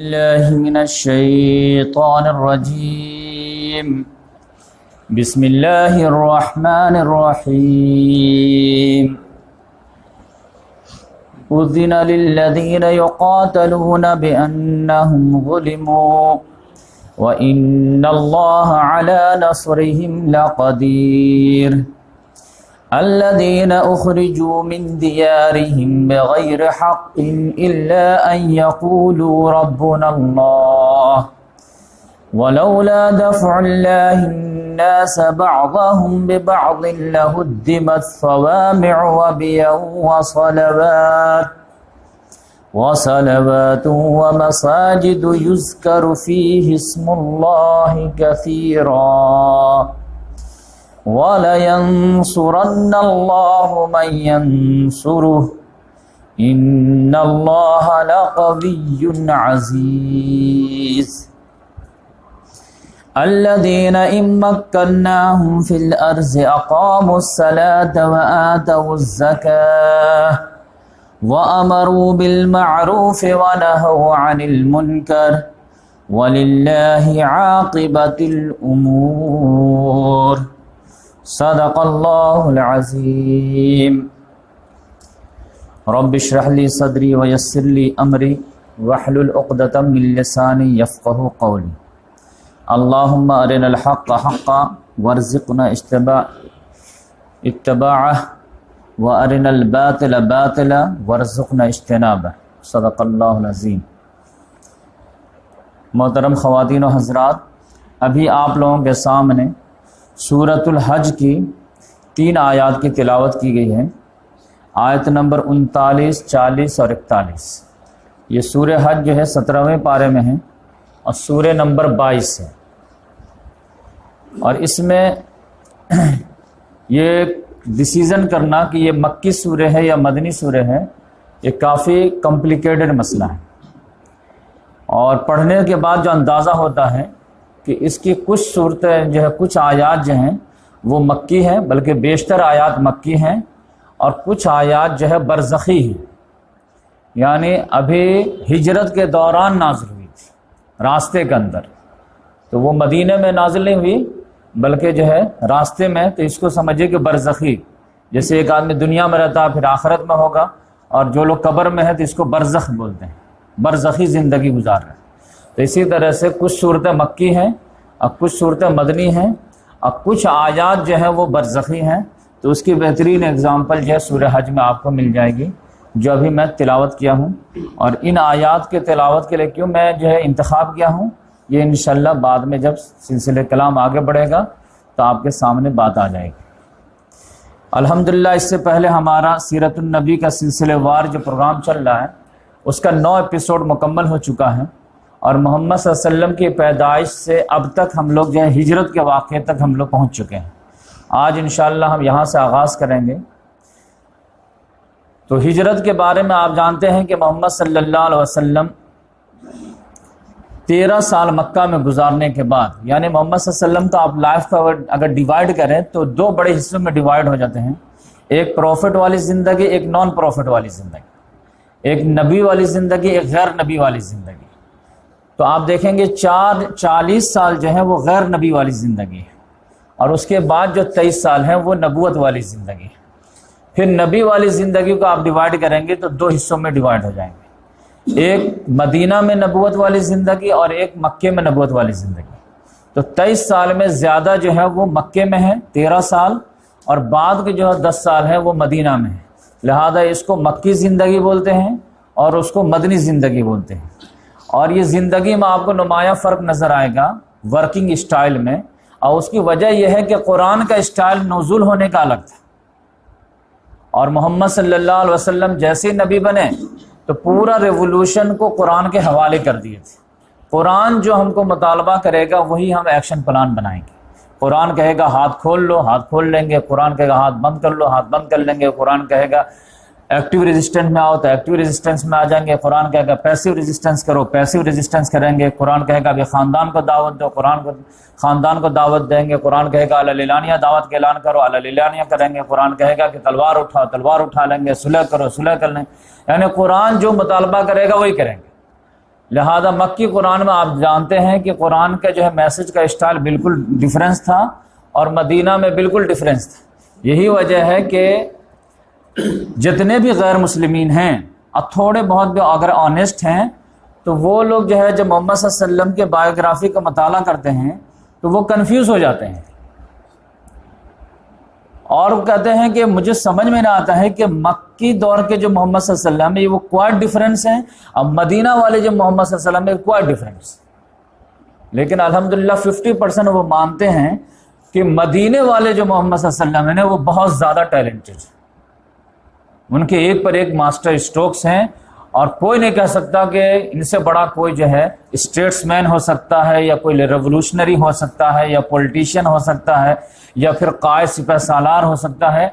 الله من الشيطان الرجيم. بسم الله الرحمن الرحيم. أذن للذين يقاتلون بأنهم ظلموا وإن الله على نصرهم لقدير. الذين أخرجوا من ديارهم بغير حق إلا أن يقولوا ربنا الله ولولا دفع الله الناس بعضهم ببعض لهدمت صوامع وبيع وصلوات ومساجد يذكر فيه اسم الله كثيرا وَلَيَنْصُرَنَّ اللَّهُ مَنْ يَنْصُرُهُ إِنَّ اللَّهَ لَقَوِيٌّ عَزِيزٌ. الَّذِينَ إِن مَّكَّنَّاهُمْ فِي الْأَرْضِ أَقَامُوا الصَّلَاةَ وَآتَوُا الزَّكَاةَ وَأَمَرُوا بِالْمَعْرُوفِ وَنَهَوْا عَنِ الْمُنكَرِ وَلِلَّهِ عَاقِبَةُ الْأُمُورِ. صدق اللہ العظیم. رب اشرح لی صدری ویسر لی امری واحلل عقدۃ من لسانی یفقہوا قولی. اللہم ارنا الحق حقا وارزقنا اتباعہ وارنا الباطل باطلا وارزقنا اجتنابہ. صدق اللہ العظیم. محترم خواتین و حضرات، ابھی آپ لوگوں کے سامنے سورۃ الحج کی 3 آیات کی تلاوت کی گئی ہے. آیت نمبر 39، 40 اور 41. یہ سورہ حج جو ہے 17ویں پارے میں ہے اور سورہ نمبر 22 ہے. اور اس میں یہ ڈیسیژن کرنا کہ یہ مکی سورہ ہے یا مدنی سورہ ہے، یہ کافی کمپلیکیٹڈ مسئلہ ہے. اور پڑھنے کے بعد جو اندازہ ہوتا ہے کہ اس کی کچھ صورتیں جو ہے، کچھ آیات جو ہیں وہ مکی ہیں، بلکہ بیشتر آیات مکی ہیں، اور کچھ آیات جو ہے برزخی ہیں، یعنی ابھی ہجرت کے دوران نازل ہوئی تھی راستے کے اندر. تو وہ مدینہ میں نازل نہیں ہوئی بلکہ جو ہے راستے میں. تو اس کو سمجھے کہ برزخی، جیسے ایک آدمی دنیا میں رہتا ہے پھر آخرت میں ہوگا، اور جو لوگ قبر میں ہیں تو اس کو برزخ بولتے ہیں، برزخی زندگی گزار رہے ہیں. تو اسی طرح سے کچھ صورتیں مکی ہیں اور کچھ صورتیں مدنی ہیں اور کچھ آیات جو ہیں وہ برزخی ہیں. تو اس کی بہترین اگزامپل جو ہے سورہ حج میں آپ کو مل جائے گی، جو ابھی میں تلاوت کیا ہوں. اور ان آیات کے تلاوت کے لیے کیوں میں جو ہے انتخاب کیا ہوں، یہ انشاءاللہ بعد میں جب سلسلہ کلام آگے بڑھے گا تو آپ کے سامنے بات آ جائے گی. الحمدللہ اس سے پہلے ہمارا سیرت النبی کا سلسلہ وار جو پروگرام چل رہا ہے اس کا 9 ایپیسوڈ مکمل ہو چکا ہے. اور محمد صلی اللہ علیہ وسلم کی پیدائش سے اب تک ہم لوگ جو ہے ہجرت کے واقعے تک ہم لوگ پہنچ چکے ہیں. آج انشاءاللہ ہم یہاں سے آغاز کریں گے. تو ہجرت کے بارے میں آپ جانتے ہیں کہ محمد صلی اللہ علیہ وسلم 13 سال مکہ میں گزارنے کے بعد، یعنی محمد صلی اللہ علیہ وسلم کا آپ لائف کا اگر ڈیوائڈ کریں تو 2 بڑے حصوں میں ڈیوائڈ ہو جاتے ہیں. ایک پروفٹ والی زندگی، ایک نان پروفٹ والی زندگی، ایک نبی والی زندگی، ایک غیر نبی والی زندگی. تو آپ دیکھیں گے 40 سال جو ہے وہ غیر نبی والی زندگی ہے، اور اس کے بعد جو 23 سال ہیں وہ نبوت والی زندگی ہے. پھر نبی والی زندگی کو آپ ڈیوائڈ کریں گے تو 2 حصوں میں ڈیوائڈ ہو جائیں گے. ایک مدینہ میں نبوت والی زندگی اور ایک مکے میں نبوت والی زندگی. تو 23 سال میں زیادہ جو ہے وہ مکے میں ہے 13 سال، اور بعد کے جو ہے 10 سال ہیں وہ مدینہ میں ہے. لہذا اس کو مکی زندگی بولتے ہیں اور اس کو مدنی زندگی بولتے ہیں. اور یہ زندگی میں آپ کو نمایاں فرق نظر آئے گا ورکنگ اسٹائل میں، اور اس کی وجہ یہ ہے کہ قرآن کا اسٹائل نزول ہونے کا الگ تھا. اور محمد صلی اللہ علیہ وسلم جیسے نبی بنے تو پورا ریولوشن کو قرآن کے حوالے کر دیے تھے. قرآن جو ہم کو مطالبہ کرے گا وہی ہم ایکشن پلان بنائیں گے. قرآن کہے گا ہاتھ کھول لو، ہاتھ کھول لیں گے. قرآن کہے گا ہاتھ بند کر لو، ہاتھ بند کر لیں گے. قرآن کہے گا ایکٹیو ریزسٹنس میں آؤ تو ایکٹیو ریزسٹنس میں آ جائیں گے. قرآن کہے گا پیسیو ریزسٹنس کرو، پیسیو ریزسٹنس کریں گے. قرآن کہے گا ابھی خاندان کو دعوت دو، خاندان کو دعوت دیں گے. قرآن کہے گا اللیلانیہ دعوت کا اعلان کرو، اللیلانیہ کریں گے. قرآن کہے گا کہ تلوار اٹھاؤ، تلوار اٹھا لیں گے. صلح کرو، صلح کر لیں. یعنی قرآن جو مطالبہ کرے گا وہی کریں گے. لہذا مکی قرآن میں آپ جانتے ہیں کہ قرآن کا جو ہے میسج کا اسٹائل بالکل ڈفرینس تھا اور مدینہ میں بالکل ڈفرینس تھا۔ یہی وجہ ہے کہ جتنے بھی غیر مسلمین ہیں اور تھوڑے بہت بھی اگر آنیسٹ ہیں تو وہ لوگ جو ہے جب محمد صلی اللہ علیہ وسلم کے بایوگرافی کا مطالعہ کرتے ہیں تو وہ کنفیوز ہو جاتے ہیں اور وہ کہتے ہیں کہ مجھے سمجھ میں نہ آتا ہے کہ مکی دور کے جو محمد صلی اللہ علیہ وسلم ہے وہ کوائٹ ڈفرینس ہیں اور مدینہ والے جو محمد صلی اللہ علیہ وسلم ہے کوائٹ ڈفرینس۔ لیکن الحمدللہ 50% وہ مانتے ہیں کہ مدینے والے جو محمد صلی اللہ علیہ وسلم ہیں وہ بہت زیادہ ٹیلنٹڈ ہیں، ان کے ایک پر ایک ماسٹر اسٹروکس ہیں اور کوئی نہیں کہہ سکتا کہ ان سے بڑا کوئی جو ہے اسٹیٹس مین ہو سکتا ہے یا کوئی ریولوشنری ہو سکتا ہے یا پولیٹیشین ہو سکتا ہے یا پھر قائد سپہ سالار ہو سکتا ہے۔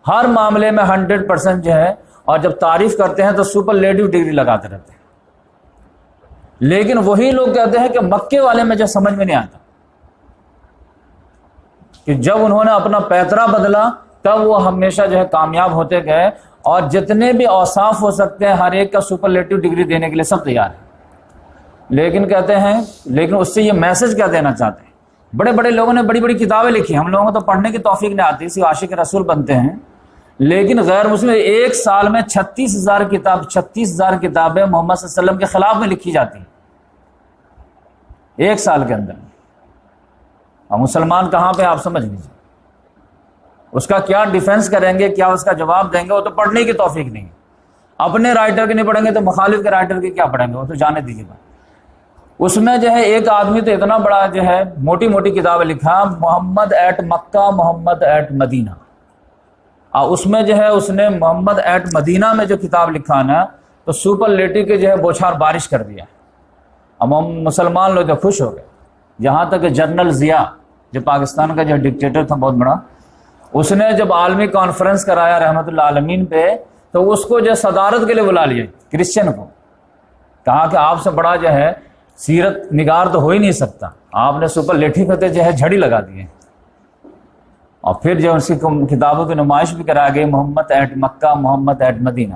ہر معاملے میں 100% جو ہے، اور جب تعریف کرتے ہیں تو سپرلیٹو ڈگری لگاتے رہتے ہیں۔ لیکن وہی لوگ کہتے ہیں کہ مکے والے میں جو سمجھ میں نہیں آتا کہ جب انہوں نے اپنا پیترا بدلا تب وہ ہمیشہ جو ہے کامیاب ہوتے گئے، اور جتنے بھی اوصاف ہو سکتے ہیں ہر ایک کا سپرلیٹو ڈگری دینے کے لیے سب تیار ہیں۔ لیکن کہتے ہیں، لیکن اس سے یہ میسج کیا دینا چاہتے ہیں؟ بڑے بڑے لوگوں نے بڑی بڑی کتابیں لکھی، ہم لوگوں کو تو پڑھنے کی توفیق نہیں آتی، اسی عاشق رسول بنتے ہیں، لیکن غیر مسلم ایک سال میں 36,000 کتابیں محمد صلی اللہ علیہ وسلم کے خلاف میں لکھی جاتی ہیں ایک سال کے اندر۔ اور مسلمان کہاں پہ آپ سمجھ لیجیے، اس کا کیا ڈیفنس کریں گے، کیا اس کا جواب دیں گے؟ وہ تو پڑھنے کی توفیق نہیں ہے، اپنے رائٹر کے نہیں پڑھیں گے تو مخالف کے رائٹر کے کیا پڑھیں گے؟ وہ تو جانے دیجیے گا۔ اس میں جو ہے ایک آدمی تو اتنا بڑا جو ہے موٹی موٹی کتابیں لکھا، محمد at Mecca, Muhammad at Medina, اور اس میں جو ہے اس نے محمد ایٹ مدینہ میں جو کتاب لکھا نا تو سپرلیٹو کے جو ہے بوچھار بارش کر دیا، اور مسلمان لوگ جو خوش ہو گئے، یہاں تک کہ جنرل ضیاء جو پاکستان کا جو ڈکٹیٹر تھا بہت بڑا، اس نے جب عالمی کانفرنس کرایا رحمت اللہ عالمین پہ تو اس کو جو صدارت کے لیے بلا لیا، کرسچن کو، کہا کہ آپ سے بڑا جو ہے سیرت نگار تو ہو ہی نہیں سکتا، آپ نے سپرلیٹو پہ جو ہے جھڑی لگا دیے۔ اور پھر جو اس کی کتابوں کی نمائش بھی کرایا گئی، محمد at Mecca, Muhammad at Medina,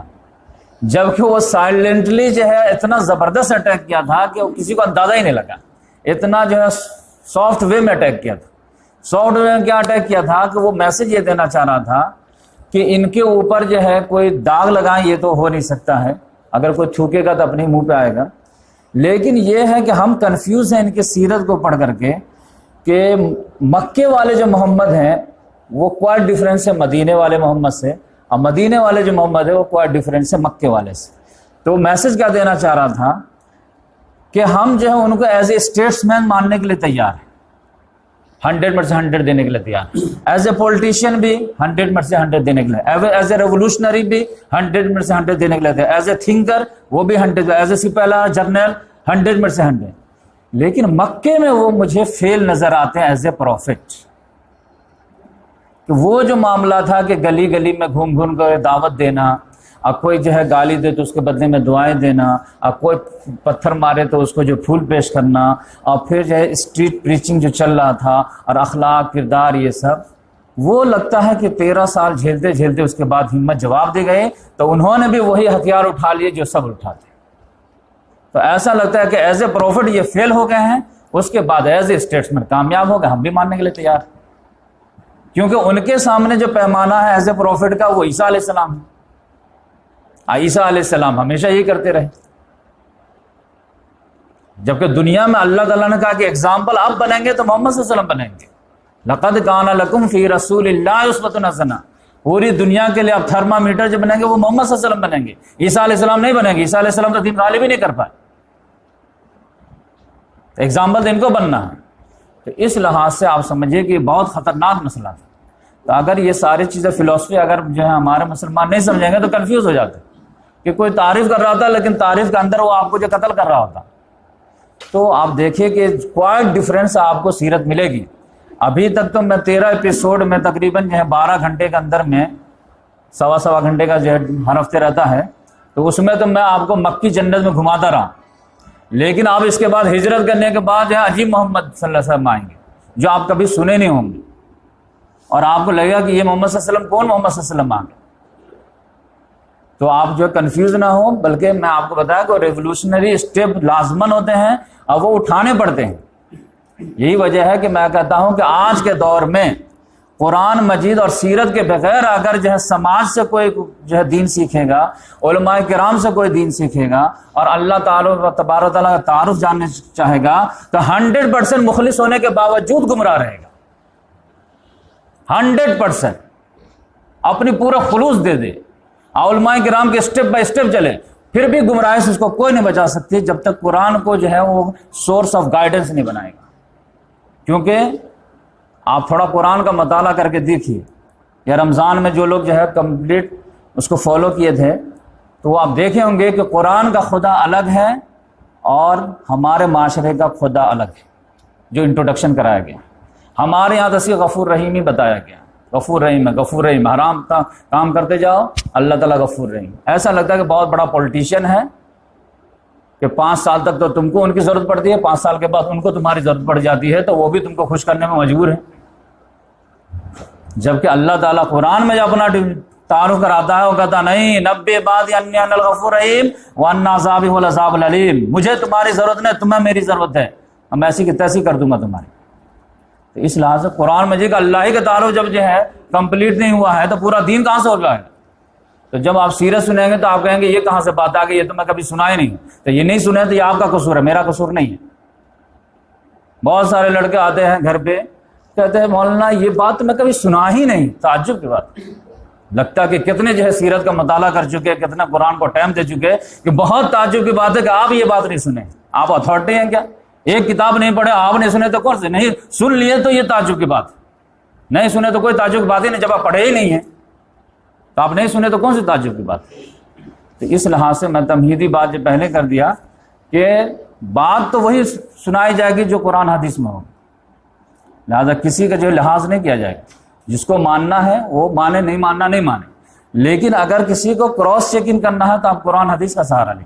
جبکہ وہ سائلنٹلی جو ہے اتنا زبردست اٹیک کیا تھا کہ وہ کسی کو اندازہ ہی نہیں لگا، اتنا جو ہے سافٹ وے میں اٹیک کیا تھا۔ سافٹ وے میں کیا اٹیک کیا تھا کہ وہ میسج یہ دینا چاہ رہا تھا کہ ان کے اوپر جو ہے کوئی داغ لگائیں یہ تو ہو نہیں سکتا ہے، اگر کوئی تھوکے گا تو اپنے منہ پہ آئے گا۔ لیکن یہ ہے کہ ہم کنفیوز ہیں ان کی سیرت کو پڑھ کر کے کہ مکے والے جو محمد ہیں وہ کوائٹ ڈفرینس ہے مدینے والے محمد سے، اور مدینے والے جو محمد ہے وہ کوائٹ ڈفرینس ہے مکے والے سے۔ تو میسج کیا دینا چاہ رہا تھا کہ ہم جو ہے ان کو ایز اے اسٹیٹس مین ماننے کے لیے تیار ہیں، 100% دینے کے لیے تیار ہیں، ایز اے پولیٹیشین بھی 100% دینے کے لیے، ایز اے ریولوشنری بھی 100% دینے کے لیے تیار، ایز اے تھنکر وہ بھی 100، ایز اے سپہلا جرنل 100%۔ لیکن مکے میں وہ مجھے فیل نظر آتے ہیں ایز اے پروفٹ، کہ وہ جو معاملہ تھا کہ گلی گلی میں گھوم گھوم کر دعوت دینا، اور کوئی جو ہے گالی دے تو اس کے بدلے میں دعائیں دینا، اور کوئی پتھر مارے تو اس کو جو پھول پیش کرنا، اور پھر جو ہے اسٹریٹ پریچنگ جو چل رہا تھا، اور اخلاق کردار یہ سب، وہ لگتا ہے کہ 13 سال جھیلتے جھیلتے اس کے بعد ہمت جواب دے گئے تو انہوں نے بھی وہی ہتھیار اٹھا لیے جو سب اٹھاتے۔ تو ایسا لگتا ہے کہ ایز اے پروفٹ یہ فیل ہو گئے ہیں، اس کے بعد ایز اے اسٹیٹسمین کامیاب ہو گئے، ہم بھی ماننے کے لیے تیار ہیں، کیونکہ ان کے سامنے جو پیمانہ ہے ایز اے پروفٹ کا وہ عیسیٰ علیہ السلام ہے۔ عیسیٰ علیہ السلام ہمیشہ یہی کرتے رہے، جبکہ دنیا میں اللہ تعالیٰ نے کہا کہ اگزامپل آپ بنیں گے تو محمد صلی اللہ علیہ وسلم بنیں گے، لقد کان لکم فی رسول اللہ اسوۃ حسنہ، پوری دنیا کے لیے آپ تھرمامیٹر جو بنیں گے وہ محمد صلی اللہ علیہ وسلم بنیں گے، عیسیٰ علیہ السلام نہیں بنیں گے، عیسیٰ علیہ السلام تو دین غالب ہی نہیں کر پائے، تو اگزامپل تو ان کو بننا ہے۔ تو اس لحاظ سے آپ سمجھیے کہ یہ بہت خطرناک مسئلہ تھا۔ تو اگر یہ ساری چیزیں فلسفی اگر جو ہے ہمارے مسلمان نہیں سمجھیں گے تو کنفیوز ہو جاتے کہ کوئی تعریف کر رہا ہوتا لیکن تعریف کے اندر وہ آپ کو جو قتل کر رہا ہوتا۔ تو آپ دیکھیے کہ کوائٹ ڈفرینس آپ کو سیرت ملے گی۔ ابھی تک تو میں 13 ایپیسوڈ میں تقریباً جو ہے 12 گھنٹے کے اندر میں سوا گھنٹے کا جو ہے ہر ہفتے رہتا ہے، تو اس میں تو میں آپ کو مکی جنت میں گھماتا رہا، لیکن آپ اس کے بعد ہجرت کرنے کے بعد جو ہے عجیب محمد صلی اللہ علیہ وسلم آئیں گے جو آپ کبھی سنے نہیں ہوں گے، اور آپ کو لگے گا کہ یہ محمد صلی اللہ علیہ وسلم کون محمد صلی اللہ علیہ وسلم آ گئے۔ تو آپ جو کنفیوز نہ ہو، بلکہ میں آپ کو بتایا کہ ریولوشنری اسٹیپ لازمن ہوتے ہیں اور وہ اٹھانے پڑتے ہیں۔ یہی وجہ ہے کہ میں کہتا ہوں کہ آج کے دور میں قرآن مجید اور سیرت کے بغیر اگر جو ہے سماج سے کوئی جو ہے دین سیکھے گا، علماء کرام سے کوئی دین سیکھے گا اور اللہ تعالیٰ تبارک تعالیٰ کا تعارف جاننے چاہے گا تو 100% مخلص ہونے کے باوجود گمراہ رہے گا۔ 100% اپنی پورا خلوص دے دے، علماء کرام کے اسٹیپ بائی اسٹیپ چلے، پھر بھی گمراہی سے اس کو کوئی نہیں بچا سکتی جب تک قرآن کو جو ہے وہ سورس آف گائیڈنس نہیں بنائے گا۔ کیونکہ آپ تھوڑا قرآن کا مطالعہ کر کے دیکھیے، یا رمضان میں جو لوگ جو ہے کمپلیٹ اس کو فالو کیے تھے تو وہ آپ دیکھے ہوں گے کہ قرآن کا خدا الگ ہے اور ہمارے معاشرے کا خدا الگ ہے۔ جو انٹروڈکشن کرایا گیا ہمارے یہاں تو غفور رحیم ہی بتایا گیا، غفور رحیم ہے، غفور رحیم، حرام کا کام کرتے جاؤ اللہ تعالیٰ غفور رحیم۔ ایسا لگتا ہے کہ بہت بڑا پولیٹیشین ہے کہ 5 سال تک تو تم کو ان کی ضرورت پڑتی ہے، 5 سال کے بعد ان کو تمہاری ضرورت پڑ جاتی ہے تو وہ بھی تم کو خوش کرنے میں مجبور ہے۔ جبکہ اللہ تعالیٰ قرآن میں جب اپنا تعارف کراتا ہے وہ کہتا نہیں، نبئ عبادی انی انا الغفور الرحیم وان عذابی هو العذاب العلیم، مجھے تمہاری ضرورت نہیں، تمہیں میری ضرورت ہے، میں ایسی کی تیسی کر دوں گا تمہاری۔ تو اس لحاظ سے قرآن مجید کا اللہ ہی کا تعارف جب جو ہے کمپلیٹ نہیں ہوا ہے تو پورا دین کہاں سے ہو جائے گا؟ تو جب آپ سیرت سنیں گے تو آپ کہیں گے یہ کہاں سے بات آ گئی، یہ تو میں کبھی سنا ہی نہیں، تو یہ نہیں سنے تو یہ آپ کا قصور ہے، میرا قصور نہیں ہے۔ بہت سارے لڑکے آتے ہیں گھر پہ کہتے ہیں مولانا یہ بات میں کبھی سنا ہی نہیں، تعجب کی بات، لگتا کہ کتنے جو ہے سیرت کا مطالعہ کر چکے، کتنا قرآن کو ٹائم دے چکے کہ بہت تعجب کی بات ہے کہ آپ یہ بات نہیں سنے۔ آپ اتھارٹی ہیں کیا؟ ایک کتاب نہیں پڑھے، آپ نہیں سنے تو کون سے؟ نہیں سن لیے تو یہ تعجب کی بات، نہیں سنے تو کوئی تعجب کی بات ہی نہیں، جب آپ پڑھے ہی نہیں ہیں تو آپ نہیں سنے تو کون سی تعجب کی بات؟ تو اس لحاظ سے میں تمہیدی بات جو پہلے کر دیا کہ بات تو وہی سنائی جائے گی جو قرآن حدیث میں ہو، لہذا کسی کا جو لحاظ نہیں کیا جائے گا، جس کو ماننا ہے وہ مانے، نہیں ماننا نہیں مانے، لیکن اگر کسی کو کراس چیکنگ کرنا ہے تو آپ قرآن حدیث کا سہارا لیں،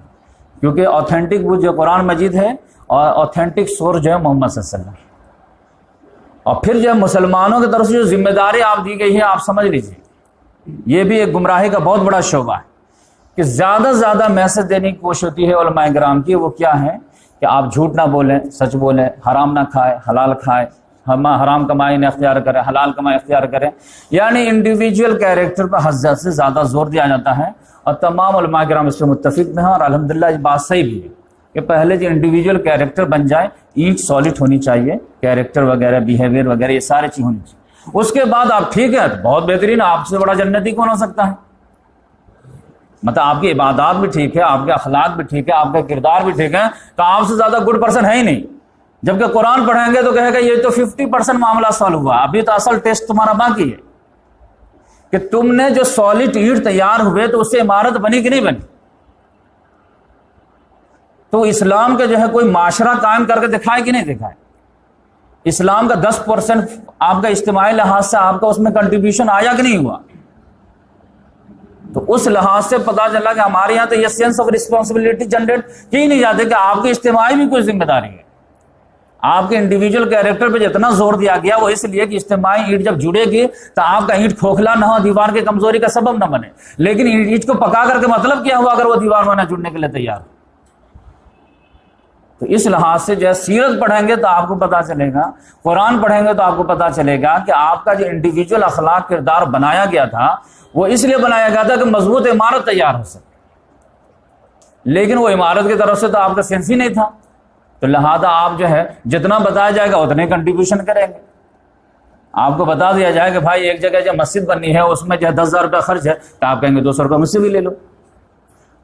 کیونکہ اوتھینٹک وہ جو قرآن مجید ہے اور اوتھینٹک سورس جو ہے محمد صلی اللہ علیہ وسلم۔ اور پھر جو ہے مسلمانوں کی طرف سے جو ذمہ داری آپ دی گئی ہے آپ سمجھ لیجیے، یہ بھی ایک گمراہی کا بہت بڑا شعبہ ہے کہ زیادہ سے زیادہ میسج دینے کی کوشش ہوتی ہے علماء کرام کی، وہ کیا ہے کہ آپ جھوٹ نہ بولیں، سچ بولیں، حرام نہ کھائے، حلال کھائے، حرام کمائی نہ اختیار کریں، حلال کمائی اختیار کریں، یعنی انڈیویجول کیریکٹر پر حد سے زیادہ زور دیا جاتا ہے، اور تمام علماء کرام اس سے متفق میں ہیں، اور الحمدللہ یہ بات صحیح بھی ہے کہ پہلے جو انڈیویجول کیریکٹر بن جائے، اینٹ سالڈ ہونی چاہیے، کیریکٹر وغیرہ، بیہیویئر وغیرہ، یہ ساری چیز ہونی چاہیے، اس کے بعد آپ ٹھیک ہے بہت بہترین، آپ سے بڑا جنتی کون ہو سکتا ہے؟ مطلب آپ کی عبادات بھی ٹھیک ہے، آپ کے اخلاق بھی ٹھیک ہے، آپ کا کردار بھی ٹھیک ہے، تو آپ سے زیادہ گڈ پرسن ہے ہی نہیں۔ جبکہ قرآن پڑھیں گے تو کہے گا یہ تو 50% معاملہ سالو ہوا، ابھی تو اصل ٹیسٹ تمہارا باقی ہے کہ تم نے جو سالڈ اینٹ تیار ہوئے تو اس سے عمارت بنی کہ نہیں بنی۔ تو اسلام کا جو ہے کوئی معاشرہ قائم کر کے دکھائے کہ نہیں دکھائے؟ اسلام کا 10% آپ کا اجتماعی لحاظ سے آپ کا اس میں کنٹریبیوشن آیا کہ نہیں ہوا؟ تو اس لحاظ سے پتا چلا کہ ہمارے یہاں تو یہ سینس آف رسپانسبلٹی جنریٹ کی نہیں جاتے کہ آپ کی اجتماعی بھی کوئی ذمہ داری ہے۔ آپ کے انڈیویجول کیریکٹر پہ جتنا زور دیا گیا وہ اس لیے کہ اجتماعی اینٹ جب جڑے گی تو آپ کا اینٹ کھوکھلا نہ ہو، دیوار کی کمزوری کا سبب نہ بنے، لیکن اینٹ کو پکا کر کے مطلب کیا ہوا اگر وہ دیوار میں نہ جڑنے کے لیے تیار ہو؟ تو اس لحاظ سے جو ہے سیرت پڑھیں گے تو آپ کو پتا چلے گا، قرآن پڑھیں گے تو آپ کو پتا چلے گا کہ آپ کا جو انڈیویجول اخلاق کردار بنایا گیا تھا وہ اس لیے بنایا گیا تھا کہ مضبوط عمارت تیار ہو سکے، لیکن وہ عمارت کی طرف سے تو آپ کا سینس ہی نہیں تھا، تو لہذا آپ جو ہے جتنا بتایا جائے گا اتنے کنٹریبیوشن کریں گے۔ آپ کو بتا دیا جائے کہ بھائی ایک جگہ جو مسجد بنی ہے اس میں جو ہے 10,000 روپیہ خرچ ہے تو آپ کہیں گے 200 روپیہ مجھ سے بھی لے لو،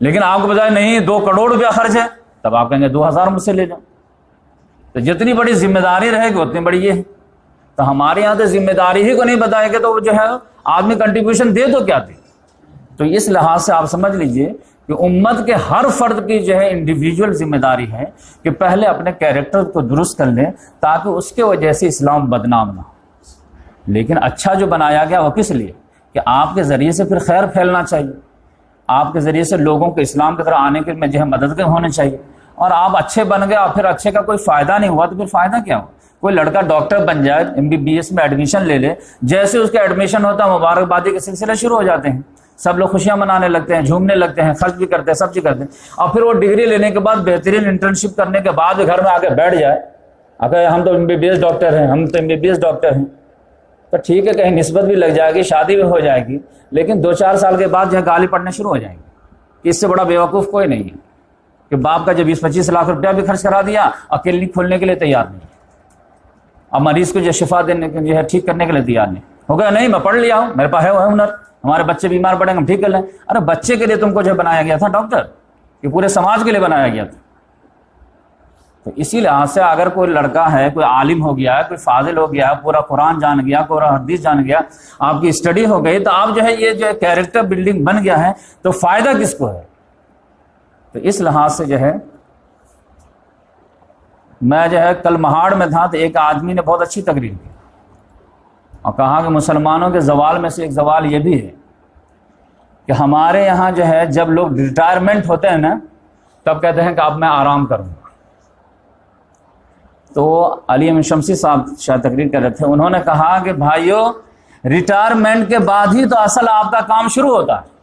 لیکن آپ کو بتایا نہیں 2 کروڑ روپیہ خرچ ہے تب آپ کہیں گے 2,000 مجھ سے لے جاؤ۔ تو جتنی بڑی ذمہ داری رہے گی اتنی بڑی یہ ہے۔ تو ہمارے یہاں تو ذمہ داری ہی کو نہیں بتائے گے تو جو ہے آدمی کنٹریبیوشن دے تو کیا دے۔ تو اس لحاظ سے آپ سمجھ لیجئے کہ امت کے ہر فرد کی جو ہے انڈیویجول ذمہ داری ہے کہ پہلے اپنے کیریکٹر کو درست کر لیں تاکہ اس کے وجہ سے اسلام بدنام نہ ہو۔ لیکن اچھا جو بنایا گیا وہ کس لیے کہ آپ کے ذریعے سے پھر خیر پھیلنا چاہیے، آپ کے ذریعے سے لوگوں کو اسلام کی طرف آنے کے میں جو ہے مدد ہونے چاہیے، اور آپ اچھے بن گئے اور پھر اچھے کا کوئی فائدہ نہیں ہوا تو پھر فائدہ کیا ہو؟ کوئی لڑکا ڈاکٹر بن جائے، MBBS میں ایڈمیشن لے لے، جیسے اس کا ایڈمیشن ہوتا ہے مبارکبادی کے سلسلے شروع ہو جاتے ہیں سب لوگ خوشیاں منانے لگتے ہیں، جھومنے لگتے ہیں، خرچ بھی کرتے ہیں، سب چیز کرتے ہیں، اور پھر وہ ڈگری لینے کے بعد بہترین انٹرنشپ کرنے کے بعد گھر میں آ کے بیٹھ جائے، اگر ہم تو MBBS ڈاکٹر ہیں، ہم تو MBBS ڈاکٹر ہیں، تو ٹھیک ہے کہیں نسبت بھی لگ جائے گی، شادی بھی ہو جائے گی، لیکن 2-4 سال کے بعد جو ہے گالی پڑنے شروع ہو جائیں گی کہ اس سے بڑا بیوقوف کوئی نہیں ہے کہ باپ کا جو 20-25 لاکھ روپیہ بھی خرچ کرا دیا اور کلینک کھولنے کے لیے تیار نہیں، اب مریض کو جو شفا دینے کے جو ہے ٹھیک کرنے کے لیے تیار نہیں ہوگا، نہیں میں پڑھ لیا ہوں، میرے پاس ہے وہ ہنر، ہمارے بچے بیمار پڑیں گے ہم ٹھیک کر لیں۔ ارے بچے کے لیے تم کو جو بنایا گیا تھا ڈاکٹر، کہ پورے سماج کے لیے بنایا گیا تھا۔ تو اسی لحاظ سے اگر کوئی لڑکا ہے، کوئی عالم ہو گیا ہے، کوئی فاضل ہو گیا ہے، پورا قرآن جان گیا، پورا حدیث جان گیا، آپ کی اسٹڈی ہو گئی، تو آپ جو ہے یہ جو کیریکٹر بلڈنگ بن گیا ہے، تو فائدہ کس کو ہے؟ تو اس لحاظ سے جو ہے میں جو ہے کل مہاڑ میں تھا تو ایک آدمی نے بہت اچھی تقریر کی اور کہا کہ مسلمانوں کے زوال میں سے ایک زوال یہ بھی ہے کہ ہمارے یہاں جو ہے جب لوگ ریٹائرمنٹ ہوتے ہیں نا تب کہتے ہیں کہ اب میں آرام کروں گا۔ تو علی احمد شمسی صاحب شاید تقریر کر رہے تھے، انہوں نے کہا کہ بھائیو ریٹائرمنٹ کے بعد ہی تو اصل آپ کا کام شروع ہوتا ہے،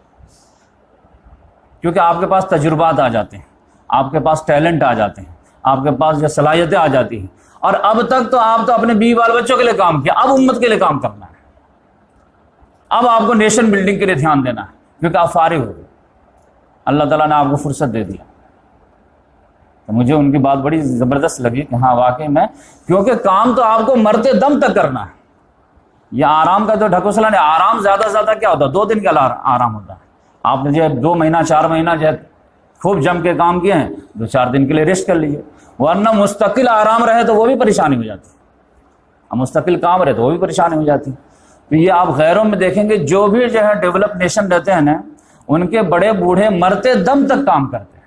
کیونکہ آپ کے پاس تجربات آ جاتے ہیں، آپ کے پاس ٹیلنٹ آ جاتے ہیں، آپ کے پاس جو صلاحیتیں آ جاتی ہیں، اور اب تک تو آپ تو اپنے بیوی بال بچوں کے لیے کام کیا، اب امت کے لیے کام کرنا ہے، اب آپ کو نیشن بلڈنگ کے لیے دھیان دینا ہے، کیونکہ آپ فارغ ہو گئے، اللہ تعالیٰ نے آپ کو فرصت دے دیا۔ تو مجھے ان کی بات بڑی زبردست لگی کہ ہاں واقعی میں، کیونکہ کام تو آپ کو مرتے دم تک کرنا ہے، یہ آرام کا تو ڈھکوسلا نہیں، آرام زیادہ سے زیادہ کیا ہوتا ہے 2 دن کا آرام ہوتا ہے، آپ نے جو ہے 2 مہینہ 4 مہینہ جو ہے خوب جم کے کام کیے ہیں، 2-4 دن کے لیے ریسٹ کر لیجیے، ورنہ مستقل آرام رہے تو وہ بھی پریشانی ہو جاتی، اور مستقل کام رہے تو وہ بھی پریشانی ہو جاتی۔ تو یہ آپ غیروں میں دیکھیں گے جو بھی جو ہے ڈیولپ نیشن رہتے ہیں نا، ان کے بڑے بوڑھے مرتے دم تک کام کرتے ہیں،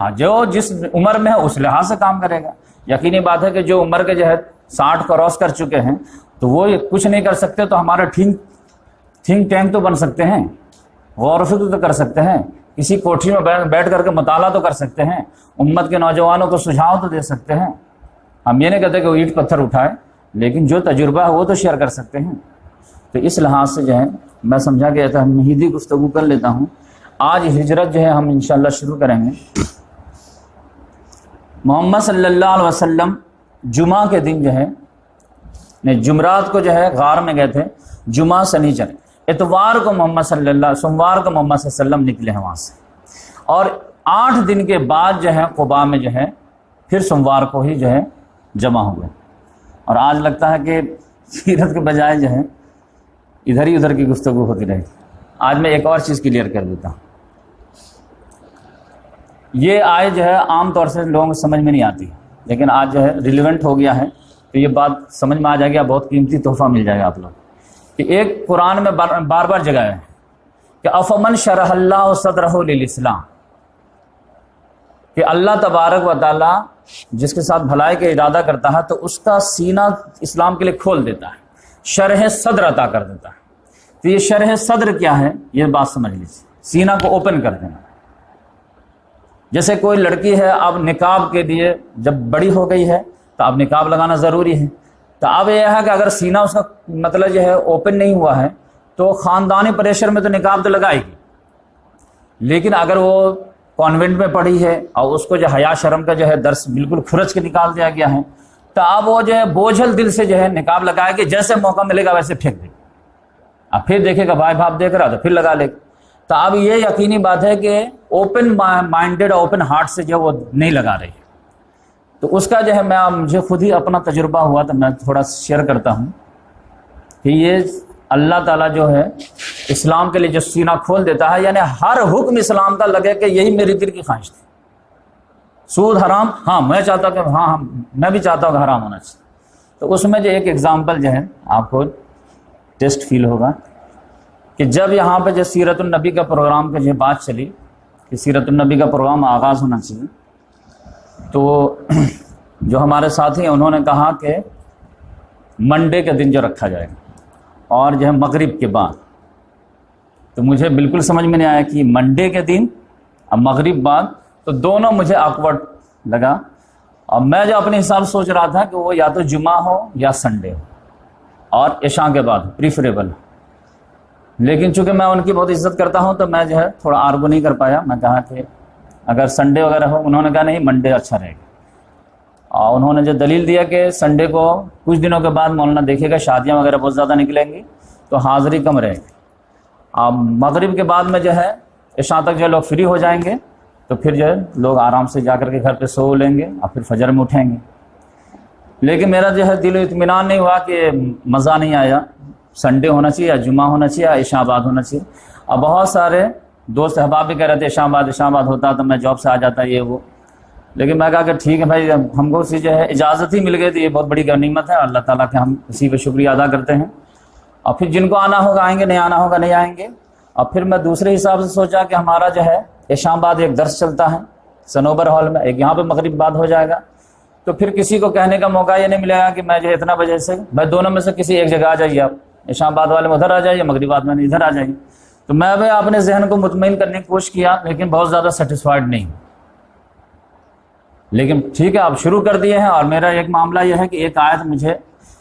ہاں جو جس عمر میں ہے اس لحاظ سے کام کرے گا۔ یقینی بات ہے کہ جو عمر کے جو ہے 60 کراس کر چکے ہیں تو وہ کچھ نہیں کر سکتے، تو ہمارا تھنک ٹینک تو بن سکتے ہیں، غور و فکر تو کر سکتے ہیں، کسی کوٹھی میں بیٹھ کر کے مطالعہ تو کر سکتے ہیں، امت کے نوجوانوں کو سجھاؤ تو دے سکتے ہیں۔ ہم یہ نہیں کہتے کہ وہ اینٹ پتھر اٹھائے، لیکن جو تجربہ ہے وہ تو شیئر کر سکتے ہیں۔ تو اس لحاظ سے جو ہے میں سمجھا کہ تمہیدی گفتگو کر لیتا ہوں۔ آج ہجرت جو ہے ہم انشاءاللہ شروع کریں گے۔ محمد صلی اللہ علیہ وسلم جمعہ کے دن جو ہے جمعرات کو جو ہے غار میں گئے تھے، جمعہ سنیچر، اتوار کو محمد صلی اللہ، سوموار کو محمد صلی اللہ علیہ وسلم نکلے ہیں وہاں سے، اور 8 دن کے بعد جو ہے قباء میں جو ہے پھر سوموار کو ہی جو ہے جمع ہوئے۔ اور آج لگتا ہے کہ سیرت کے بجائے جو ہے ادھر ہی ادھر کی گفتگو ہوتی رہے گی۔ آج میں ایک اور چیز کلیئر کر دیتا ہوں، یہ آئے جو ہے عام طور سے لوگوں کو سمجھ میں نہیں آتی، لیکن آج جو ہے ریلیونٹ ہو گیا ہے تو یہ بات سمجھ میں آ جائے گی، بہت قیمتی تحفہ مل جائے گا آپ لوگ۔ کہ ایک قرآن میں بار بار جگہ ہے کہ افمن شرح اللہ صدرہ للاسلام، کہ اللہ تبارک و تعالی جس کے ساتھ بھلائی کا ارادہ کرتا ہے تو اس کا سینہ اسلام کے لیے کھول دیتا ہے، شرح صدر عطا کر دیتا ہے۔ تو یہ شرح صدر کیا ہے، یہ بات سمجھ لیجیے، سینہ کو اوپن کر دینا۔ جیسے کوئی لڑکی ہے، اب نقاب کے لیے جب بڑی ہو گئی ہے تو اب نقاب لگانا ضروری ہے، تو اب یہ ہے کہ اگر سینہ اس کا مطلب جو ہے اوپن نہیں ہوا ہے تو خاندانی پریشر میں تو نقاب تو لگائے گی، لیکن اگر وہ کانوینٹ میں پڑھی ہے اور اس کو جو حیا شرم کا جو ہے درس بالکل کھرچ کے نکال دیا گیا ہے، تو اب وہ جو ہے بوجھل دل سے جو ہے نقاب لگائے گی، جیسے موقع ملے گا ویسے پھینک دے گی، اب پھر دیکھے گا بھائی باپ دیکھ رہا تو پھر لگا لے گا۔ تو اب یہ یقینی بات ہے کہ اوپن مائنڈیڈ اور اوپن ہارٹ سے جو وہ نہیں لگا رہی ہے۔ تو اس کا جو ہے مجھے خود ہی اپنا تجربہ ہوا تو میں تھوڑا شیئر کرتا ہوں کہ یہ اللہ تعالیٰ جو ہے اسلام کے لیے جو سینہ کھول دیتا ہے، یعنی ہر حکم اسلام کا لگے کہ یہی میری دل کی خواہش تھی۔ سود حرام، ہاں میں چاہتا ہوں کہ ہاں میں بھی چاہتا ہوں کہ حرام ہونا چاہیے۔ تو اس میں جو ایک ایگزامپل جو ہے آپ کو ٹیسٹ فیل ہوگا کہ جب یہاں پہ جو سیرت النبی کا پروگرام کی جو بات چلی کہ سیرت النبی کا پروگرام آغاز ہونا چاہیے، تو جو ہمارے ساتھی ہیں انہوں نے کہا کہ منڈے کے دن جو رکھا جائے گا اور جو ہے مغرب کے بعد، تو مجھے بالکل سمجھ میں نہیں آیا کہ منڈے کے دن اب مغرب بعد، تو دونوں مجھے آکورڈ لگا، اور میں جو اپنے حساب سوچ رہا تھا کہ وہ یا تو جمعہ ہو یا سنڈے ہو، اور عشاء کے بعد پریفریبل۔ لیکن چونکہ میں ان کی بہت عزت کرتا ہوں تو میں جو ہے تھوڑا آرگو نہیں کر پایا. میں کہا کہ اگر سنڈے وغیرہ ہو. انہوں نے کہا نہیں منڈے اچھا رہے گا. اور انہوں نے جو دلیل دیا کہ سنڈے کو کچھ دنوں کے بعد مولانا دیکھے گا شادیاں وغیرہ بہت زیادہ نکلیں گی تو حاضری کم رہے گی. اب مغرب کے بعد میں جو ہے عشاء تک جو لوگ فری ہو جائیں گے تو پھر جو ہے لوگ آرام سے جا کر کے گھر پہ سو لیں گے اور پھر فجر میں اٹھیں گے. لیکن میرا جو ہے دل و اطمینان نہیں ہوا کہ مزہ نہیں آیا. سنڈے ہونا چاہیے یا جمعہ ہونا چاہیے یا عشاء بعد ہونا چاہیے. اب بہت سارے دوست احباب بھی کہہ رہے تھے عشاء بعد ہوتا تو میں جاب سے آ جاتا یہ وہ. لیکن میں کہا کہ ٹھیک ہے بھائی ہم کو اسی جو ہے اجازت ہی مل گئی تو یہ بہت بڑی غنیمت ہے اللہ تعالیٰ کے. ہم اسی پہ شکریہ ادا کرتے ہیں. اور پھر جن کو آنا ہوگا آئیں گے, نہیں آنا ہوگا نہیں آئیں گے. اور پھر میں دوسرے حساب سے سوچا کہ ہمارا جو ہے عشاء بعد ایک درس چلتا ہے سنوبر ہال میں, ایک یہاں پہ مغرب بعد ہو جائے گا. تو پھر کسی کو کہنے کا موقع یہ نہیں ملے گا کہ میں جو ہے اتنا بجے سے میں دونوں میں سے کسی ایک جگہ آ جائیے, آپ عشاء بعد والے میں ادھر آ جائیے, مغرب بعد میں ادھر آ جائیے. تو میں بھی اپنے ذہن کو مطمئن کرنے کی کوشش کیا لیکن بہت زیادہ سیٹسفائڈ نہیں. لیکن ٹھیک ہے آپ شروع کر دیے ہیں. اور میرا ایک معاملہ یہ ہے کہ ایک آیت مجھے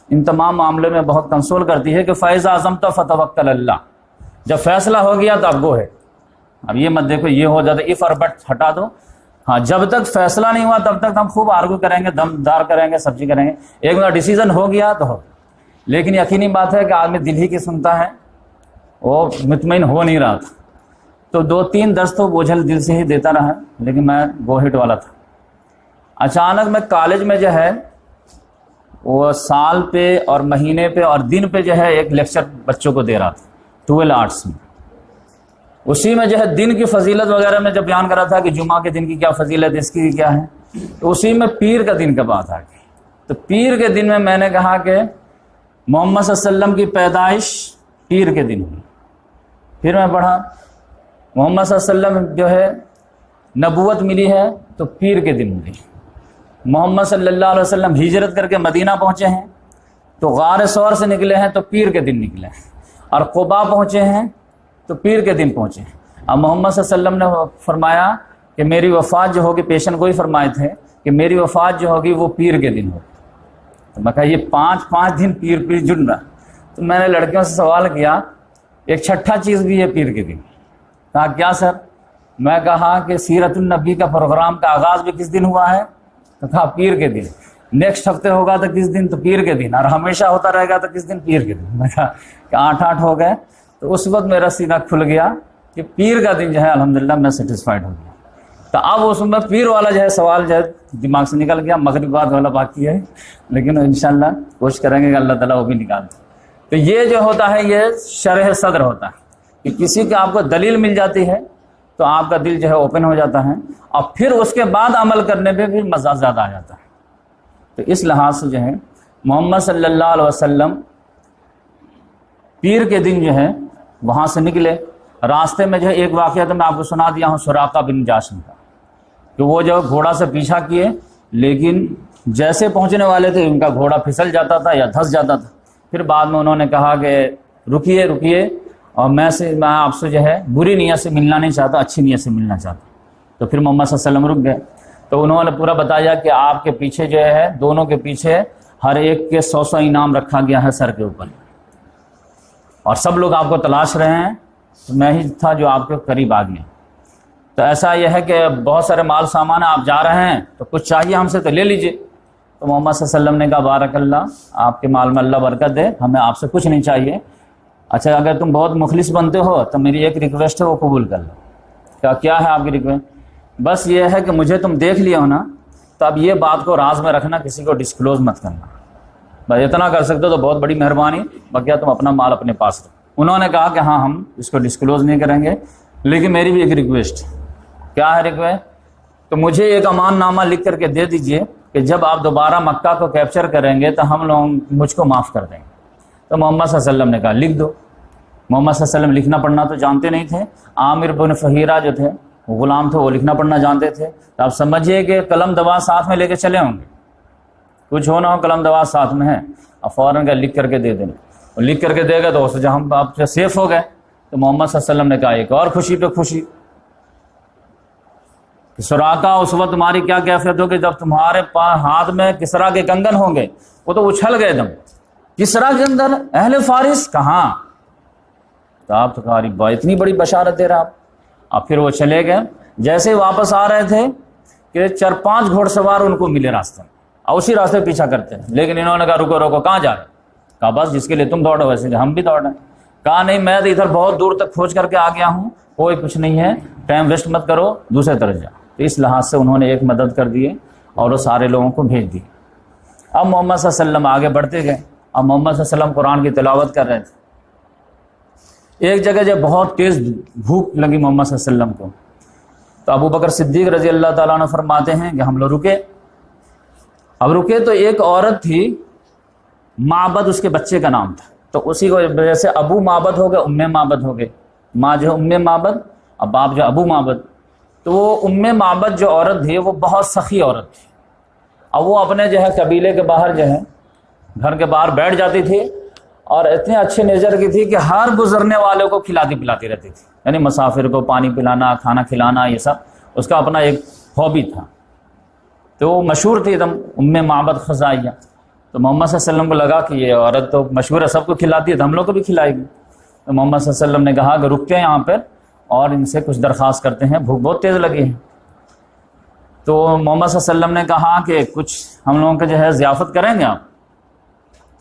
ان تمام معاملے میں بہت کنسول کرتی ہے کہ فَإِذَا عَزَمْتَ فَتَوَكَّلْ عَلَى اللَّهِ. جب فیصلہ ہو گیا تو اب گو ہے. اب یہ مت دیکھو یہ ہو جاتا اف اور بٹ ہٹا دو. ہاں جب تک فیصلہ نہیں ہوا تب تک ہم خوب آرگو کریں گے, دم دار کریں گے, سب چیز کریں گے. ایک بار ڈیسیژن ہو گیا تو ہو. لیکن یقینی بات ہے کہ آدمی دل ہی کی سنتا ہے, وہ مطمئن ہو نہیں رہا تھا. تو 2-3 درس تو بوجھل دل سے ہی دیتا رہا لیکن میں گو ہٹ والا تھا. اچانک میں کالج میں جو ہے وہ سال پہ اور مہینے پہ اور دن پہ جو ہے ایک لیکچر بچوں کو دے رہا تھا 12 آرٹس میں. اسی میں جو ہے دن کی فضیلت وغیرہ میں جب بیان کرا تھا کہ جمعہ کے دن کی کیا فضیلت, اس کی کیا ہے, تو اسی میں پیر کا دن کا بات آ گئی. تو پیر کے دن میں نے کہا کہ محمد صلی اللہ علیہ وسلم کی پیدائش پیر کے دن ہوئی. پھر میں پڑھا محمد صلی اللہ علیہ وسلم جو ہے نبوت ملی ہے تو پیر کے دن ملی. محمد صلی اللہ علیہ وسلم ہجرت کر کے مدینہ پہنچے ہیں تو غار ثور سے نکلے ہیں تو پیر کے دن نکلے ہیں. اور قباء پہنچے ہیں تو پیر کے دن پہنچے ہیں. اب محمد صلی اللہ علیہ وسلم نے فرمایا کہ میری وفات جو ہوگی, پیشن گوئی فرمائے تھے کہ میری وفات جو ہوگی وہ پیر کے دن ہوگی. تو میں کہا یہ 5 دن پیر جڑ رہا. تو میں نے لڑکیوں سے سوال کیا ایک چھٹا چیز بھی ہے پیر کے دن. کہا کیا سر؟ میں کہا کہ سیرت النبی کا پروگرام کا آغاز بھی کس دن ہوا ہے؟ تو کہا پیر کے دن. نیکسٹ ہفتے ہوگا تو کس دن؟ تو پیر کے دن. اور ہمیشہ ہوتا رہے گا تو کس دن؟ پیر کے دن. میں کہا کہ 8 ہو گئے. تو اس وقت میرا سینہ کھل گیا کہ پیر کا دن جو ہے الحمدللہ میں سیٹسفائڈ ہو گیا. تو اب اس میں پیر والا جو ہے سوال جو ہے دماغ سے نکل گیا. مغرب بعد والا باقی ہے لیکن انشاءاللہ کوشش کریں گے کہ اللہ تعالیٰ وہ بھی نکال دے. تو یہ جو ہوتا ہے یہ شرح صدر ہوتا ہے کہ کسی کی آپ کو دلیل مل جاتی ہے تو آپ کا دل جو ہے اوپن ہو جاتا ہے اور پھر اس کے بعد عمل کرنے پہ بھی مزہ زیادہ آ جاتا ہے. تو اس لحاظ سے جو ہے محمد صلی اللہ علیہ وسلم پیر کے دن جو ہے وہاں سے نکلے. راستے میں جو ہے ایک واقعہ تو میں آپ کو سنا دیا ہوں سراقہ بن جاشم کا, کہ وہ جو گھوڑا سے پیچھا کیے لیکن جیسے پہنچنے والے تھے ان کا گھوڑا پھسل جاتا تھا یا دھس جاتا تھا. پھر بعد میں انہوں نے کہا کہ رکیے اور میں آپ سے جو ہے بری نیت سے ملنا نہیں چاہتا, اچھی نیت سے ملنا چاہتا. تو پھر محمد صلی اللہ علیہ وسلم رک گئے. تو انہوں نے پورا بتایا کہ آپ کے پیچھے جو ہے دونوں کے پیچھے ہر ایک کے 100 انعام رکھا گیا ہے سر کے اوپر, اور سب لوگ آپ کو تلاش رہے ہیں. تو میں ہی تھا جو آپ کے قریب آ گیا. تو ایسا یہ ہے کہ بہت سارے مال سامان آپ جا رہے ہیں تو کچھ چاہیے ہم سے تو لے لیجئے. تو محمد صلی اللہ علیہ وسلم نے کہا بارک اللہ, آپ کے مال میں اللہ برکت دے, ہمیں آپ سے کچھ نہیں چاہیے. اچھا اگر تم بہت مخلص بنتے ہو تو میری ایک ریکویسٹ ہے وہ قبول کر لو. کیا ہے آپ کی ریکویسٹ؟ بس یہ ہے کہ مجھے تم دیکھ لیا ہو نا تو اب یہ بات کو راز میں رکھنا, کسی کو ڈسکلوز مت کرنا. بس اتنا کر سکتے ہو تو بہت بڑی مہربانی, باقی تم اپنا مال اپنے پاس رکھو. انہوں نے کہا کہ ہاں ہم اس کو ڈسکلوز نہیں کریں گے, لیکن میری بھی ایک ریکویسٹ. کیا ہے ریکویسٹ؟ تو مجھے ایک امان نامہ لکھ کر کے دے دیجئے کہ جب آپ دوبارہ مکہ کو کیپچر کریں گے تو ہم لوگ مجھ کو معاف کر دیں گے. تو محمد صلی اللہ علیہ وسلم نے کہا لکھ دو. محمد صلی اللہ علیہ وسلم لکھنا پڑھنا تو جانتے نہیں تھے. عامر بن فہیرہ جو تھے غلام تھے, وہ لکھنا پڑھنا جانتے تھے. تو آپ سمجھیے کہ قلم دواز ساتھ میں لے کے چلے ہوں گے, کچھ ہو نہ ہو قلم دواز ساتھ میں ہے, اور فوراً کا لکھ کر کے دے دینا. اور لکھ کر کے دے گا تو اس سے جب ہم آپ سے سیف ہو گئے. تو محمد صلی اللہ علیہ وسلم نے کہا ایک اور خوشی پہ خوشی کہ سراقہ اس وقت تمہاری کیا کیفیت ہوگی جب تمہارے ہاتھ میں کسرا کے کنگن ہوں گے. وہ تو اچھل گئے دم. کسرا کے اندر اہل فارس کہاں, تو آپ تو کہا اتنی بڑی بشارت دے رہا آپ. اب پھر وہ چلے گئے. جیسے ہی واپس آ رہے تھے کہ 4-5 گھوڑ سوار ان کو ملے راستے میں اور اسی راستے پیچھا کرتے ہیں. لیکن انہوں نے کہا رکو رکو, کہاں جا رہے؟ کہا بس جس کے لیے تم دوڑو ویسے ہم بھی دوڑ رہے ہیں. کہا نہیں, میں تو ادھر بہت دور تک کھوج کر کے آ گیا ہوں, کوئی کچھ نہیں ہے, ٹائم ویسٹ مت کرو, دوسرے طرف جاؤ. تو اس لحاظ سے انہوں نے ایک مدد کر دیے اور وہ سارے لوگوں کو بھیج دی. اب محمد صلی اللہ علیہ وسلم آگے بڑھتے گئے. اب محمد صلی اللہ علیہ وسلم قرآن کی تلاوت کر رہے تھے. ایک جگہ جب بہت تیز بھوک لگی محمد صلی اللہ علیہ وسلم کو, تو ابو بکر صدیق رضی اللہ تعالیٰ عنہ فرماتے ہیں کہ ہم لوگ رکے. اب رکے تو ایک عورت تھی, معبد اس کے بچے کا نام تھا, تو اسی کو وجہ سے ابو معبد ہو گئے, ام معبد ہو گئے. ماں جو ہے ام معبد, اب باپ جو ابو معبد. تو وہ ام معبد جو عورت تھی وہ بہت سخی عورت تھی. اب وہ اپنے جو ہے قبیلے کے باہر جو ہے گھر کے باہر بیٹھ جاتی تھی اور اتنے اچھے نیچر کی تھی کہ ہر گزرنے والوں کو کھلاتی پلاتی رہتی تھی. یعنی مسافر کو پانی پلانا, کھانا کھلانا, یہ سب اس کا اپنا ایک ہابی تھا. تو وہ مشہور تھی ایک دم ام معبد خزائیہ. تو محمد صلی اللہ علیہ وسلم کو لگا کہ یہ عورت تو مشہور ہے, سب کو کھلاتی ہے, تو ہم لوگ کو بھی کھلائے گی. تو محمد صلی اللہ علیہ وسلم نے کہا کہ رکتے ہیں یہاں پر اور ان سے کچھ درخواست کرتے ہیں, بھوک بہت تیز لگی ہے. تو محمد صلی اللہ علیہ وسلم نے کہا کہ کچھ ہم لوگوں کے جو ہے ضیافت کریں گے آپ.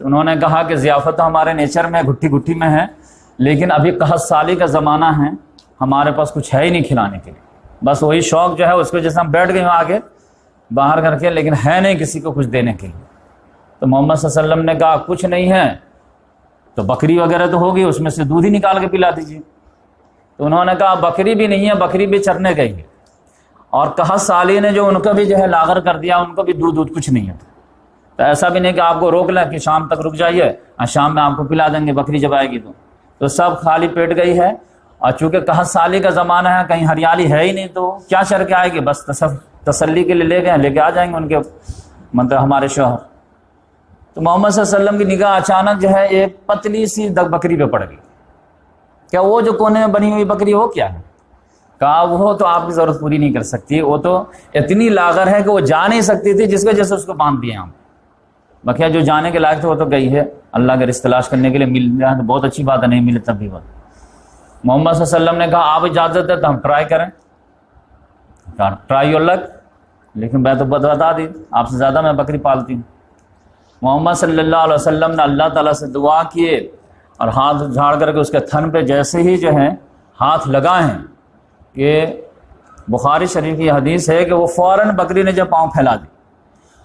تو انہوں نے کہا کہ ضیافت تو ہمارے نیچر میں گھٹی گھٹی میں ہے, لیکن ابھی 61 سالی کا زمانہ ہے, ہمارے پاس کچھ ہے ہی نہیں کھلانے کے لیے. بس وہی شوق جو ہے اس کو جیسے ہم بیٹھ گئے آگے باہر کر کے, لیکن ہے نہیں کسی کو کچھ دینے کے لیے. تو محمد صلی اللہ علیہ وسلم نے کہا کچھ نہیں ہے تو بکری وغیرہ تو ہوگی, اس میں سے دودھ ہی نکال کے پلا دیجیے. تو انہوں نے کہا بکری بھی نہیں ہے, بکری بھی چرنے گئی ہے, اور 61 سالی نے جو ان کا بھی جو ہے لاغر کر دیا, ان کو بھی دودھ کچھ نہیں ہے. تو ایسا بھی نہیں کہ آپ کو روک لیں کہ شام تک رک جائیے اور شام میں آپ کو پلا دیں گے بکری جب آئے گی. تو سب خالی پیٹ گئی ہے, اور چونکہ 61 سالی کا زمانہ ہے, کہیں ہریالی ہے ہی نہیں, تو کیا چر کے آئے گی, بس تسلی کے لیے لے گئے, لے کے آ جائیں گے ان کے مطلب ہمارے شوہر. تو محمد صلی اللہ علیہ وسلم کی نگاہ اچانک جو ہے ایک پتلی سی بکری پہ پڑ گئی. کیا وہ جو کونے میں بنی ہوئی بکری وہ کیا ہے؟ کہا وہ تو آپ کی ضرورت پوری نہیں کر سکتی, وہ تو اتنی لاغر ہے کہ وہ جا نہیں سکتی تھی, جس وجہ سے اس کو باندھ دیے ہم. بقیہ جو جانے کے لائق تھے وہ تو گئی ہے, اللہ کا رزق تلاش کرنے کے لیے مل جائے تو بہت اچھی بات ہے, نہیں ملے تب بھی بات. محمد صلی اللہ علیہ وسلم نے کہا آپ اجازت ہے تو ہم ٹرائی کریں. ٹرائی یور لک, لیکن میں تو بتا دی آپ سے زیادہ میں بکری پالتی ہوں. محمد صلی اللہ علیہ وسلم نے اللہ تعالیٰ سے دعا کیے اور ہاتھ جھاڑ کر کے اس کے تھن پہ جیسے ہی جو ہے ہاتھ لگائے ہیں کہ بخاری شریف کی حدیث ہے کہ وہ فوراً بکری نے جب پاؤں پھیلا دی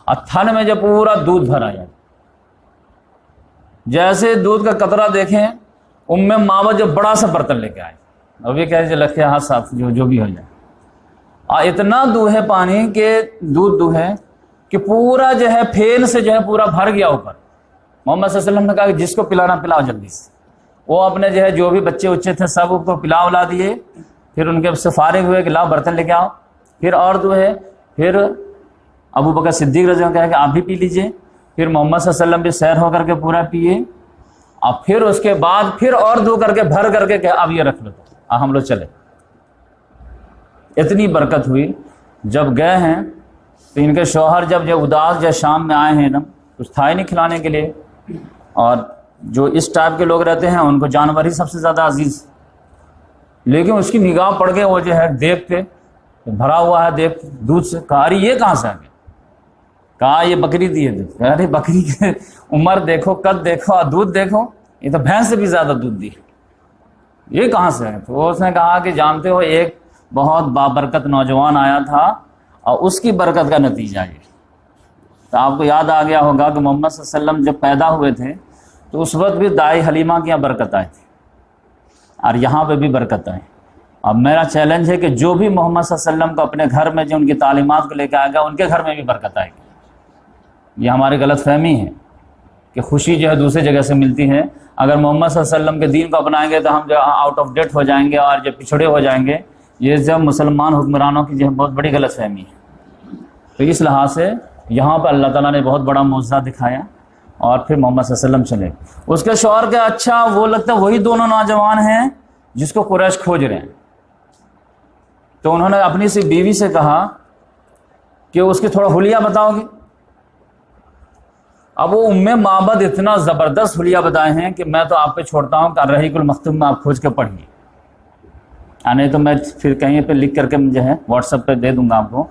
اور تھن میں جب پورا دودھ بھر آیا. جیسے دودھ کا قطرہ دیکھیں, ام معبد جب بڑا سا برتن لے کے آئے, اب یہ کہہ لکھے ہاتھ صاف جو بھی ہو جائے, اور اتنا دوہے پانی کہ دودھ دوہے کہ پورا جو ہے پھیل سے جو ہے پورا بھر گیا اوپر. محمد صلی اللہ علیہ وسلم نے کہا کہ جس کو پلانا پلاؤ جلدی سے. وہ اپنے جو ہے جو بھی بچے اچے تھے سب کو پلا ولا دیے, پھر ان کے سے فارغ ہوئے کہ لاؤ برتن لے کے آؤ, پھر اور دوہے, پھر ابو بکر صدیق رضی اللہ عنہ کہا کہ آپ بھی پی لیجئے, پھر محمد صلی اللہ علیہ وسلم بھی سیر ہو کر کے پورا پیے, اور پھر اس کے بعد پھر اور دو کر کے بھر کر کے کہ اب یہ رکھ لو, اب ہم لوگ چلے. اتنی برکت ہوئی. جب گئے ہیں تو ان کے شوہر جب اداس جب شام میں آئے ہیں, ایک کچھ تھا ہی نہیں کھلانے کے لیے, اور جو اس ٹائپ کے لوگ رہتے ہیں ان کو جانور ہی سب سے زیادہ عزیز, لیکن اس کی نگاہ پڑ گئے وہ جو ہے دیگ پہ بھرا ہوا ہے دیگ دودھ سے. کہا ارے یہ کہاں سے آ گیا؟ کہا یہ بکری دی ہے. ارے بکری کی عمر دیکھو, قد دیکھو, اور دودھ دیکھو, یہ تو بھینس سے بھی زیادہ دودھ دی, یہ کہاں سے ہے؟ تو اس نے کہا کہ جانتے ہو ایک بہت بابرکت نوجوان آیا تھا اور اس کی برکت کا نتیجہ یہ. تو آپ کو یاد آ گیا ہوگا کہ محمد صلی اللہ علیہ وسلم جب پیدا ہوئے تھے تو اس وقت بھی دائی حلیمہ کی یہاں برکت آئی تھی, اور یہاں پہ بھی برکت آئی. اب میرا چیلنج ہے کہ جو بھی محمد صلی اللہ علیہ وسلم کو اپنے گھر میں جو ان کی تعلیمات کو لے کے آئے گا ان کے گھر میں بھی برکت آئے گی. یہ ہماری غلط فہمی ہے کہ خوشی جو ہے دوسری جگہ سے ملتی ہے. اگر محمد صلی اللہ علیہ وسلم کے دین کو اپنائیں گے تو ہم جو آؤٹ آف ڈیٹ ہو جائیں گے اور جو پچھڑے ہو جائیں گے. یہ جب مسلمان حکمرانوں کی جو ہے بہت بڑی غلط فہمی ہے. تو اس لحاظ سے یہاں پر اللہ تعالیٰ نے بہت بڑا معجزہ دکھایا, اور پھر محمد صلی اللہ علیہ وسلم چلے. اس کے شوہر کے اچھا وہ لگتا ہے وہی دونوں نوجوان ہیں جس کو قریش کھوج رہے ہیں. تو انہوں نے اپنی سی بیوی سے کہا کہ اس کی تھوڑا حلیہ بتاؤ گی. اب وہ معبد اتنا زبردست حلیہ بتائے ہیں کہ میں تو آپ پہ چھوڑتا ہوں کہ رحیق المختوم میں آپ کھوج کے پڑھیے، نہیں تو میں پھر کہیں پہ لکھ کر کے جو ہے واٹس ایپ پہ دے دوں گا آپ کو،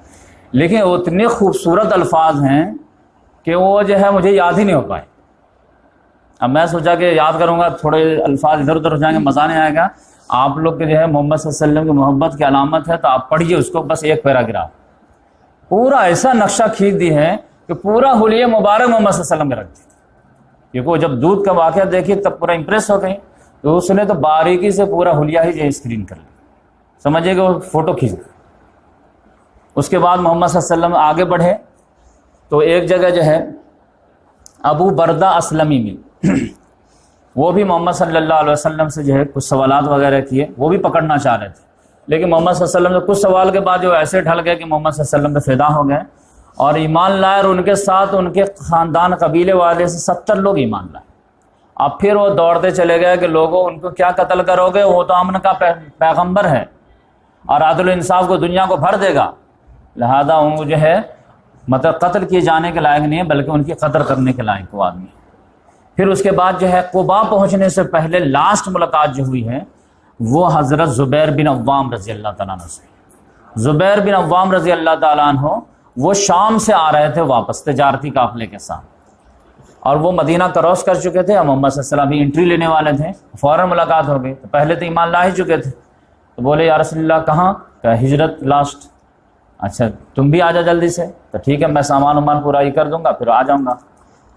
لیکن اتنے خوبصورت الفاظ ہیں کہ وہ جو ہے مجھے یاد ہی نہیں ہو پائے۔ اب میں سوچا کہ یاد کروں گا، تھوڑے الفاظ ادھر ادھر ہو جائیں گے، مزہ نہیں آئے گا۔ آپ لوگ کے جو ہے محمد صلی اللہ علیہ وسلم کی محبت کی علامت ہے، تو آپ پڑھیے اس کو، بس ایک پیراگراف پورا ایسا نقشہ کھینچ دی ہے کہ پورا حلیہ مبارک محمد صلی اللہ علیہ وسلم کا رکھ دی، کیونکہ وہ جب دودھ کا واقعہ دیکھی تب پورا امپریس ہو گئی، تو اس نے تو باریکی سے پورا حلیہ ہی جو ہے اسکرین کر لی، سمجھے کہ وہ فوٹو کھینچ دی۔ اس کے بعد محمد صلی اللہ علیہ وسلم آگے بڑھے تو ایک جگہ جو ہے ابو بردہ اسلمی میں وہ بھی محمد صلی اللہ علیہ وسلم سے جو ہے کچھ سوالات وغیرہ کیے، وہ بھی پکڑنا چاہ رہے تھے، لیکن محمد صلی اللہ علیہ وسلم سے کچھ سوال کے بعد جو ایسے ڈھل گئے کہ محمد صلی اللہ علیہ وسلم پہ فدا ہو گئے اور ایمان لائے، اور ان کے ساتھ ان کے خاندان قبیلے والے سے 70 لوگ ایمان لائے۔ اب پھر وہ دوڑتے چلے گئے کہ لوگوں ان کو کیا قتل کرو گے، وہ تو امن کا پیغمبر ہے اور عدل و انصاف کو دنیا کو بھر دے گا، لہذا ان کو جو ہے مطلب قتل کیے جانے کے لائق نہیں ہے، بلکہ ان کی قدر کرنے کے لائق وہ آدمی ہے۔ پھر اس کے بعد جو ہے قباء پہنچنے سے پہلے لاسٹ ملاقات جو ہوئی ہے وہ حضرت زبیر بن عوام رضی اللہ تعالیٰ عنہ سے۔ زبیر بن عوام رضی اللہ تعالیٰ عنہ وہ شام سے آ رہے تھے واپس تجارتی قافلے کے ساتھ، اور وہ مدینہ کراس کر چکے تھے، اور محمد صلی اللہ علیہ وسلم بھی انٹری لینے والے تھے، فوراً ملاقات ہو گئی۔ تو پہلے تو ایمان لا ہی چکے تھے، تو بولے یا رسول اللہ کہاں؟ کہ ہجرت لاسٹ۔ اچھا تم بھی آ جا جلدی سے، تو ٹھیک ہے میں سامان وامان پورا ہی کر دوں گا پھر آ جاؤں گا۔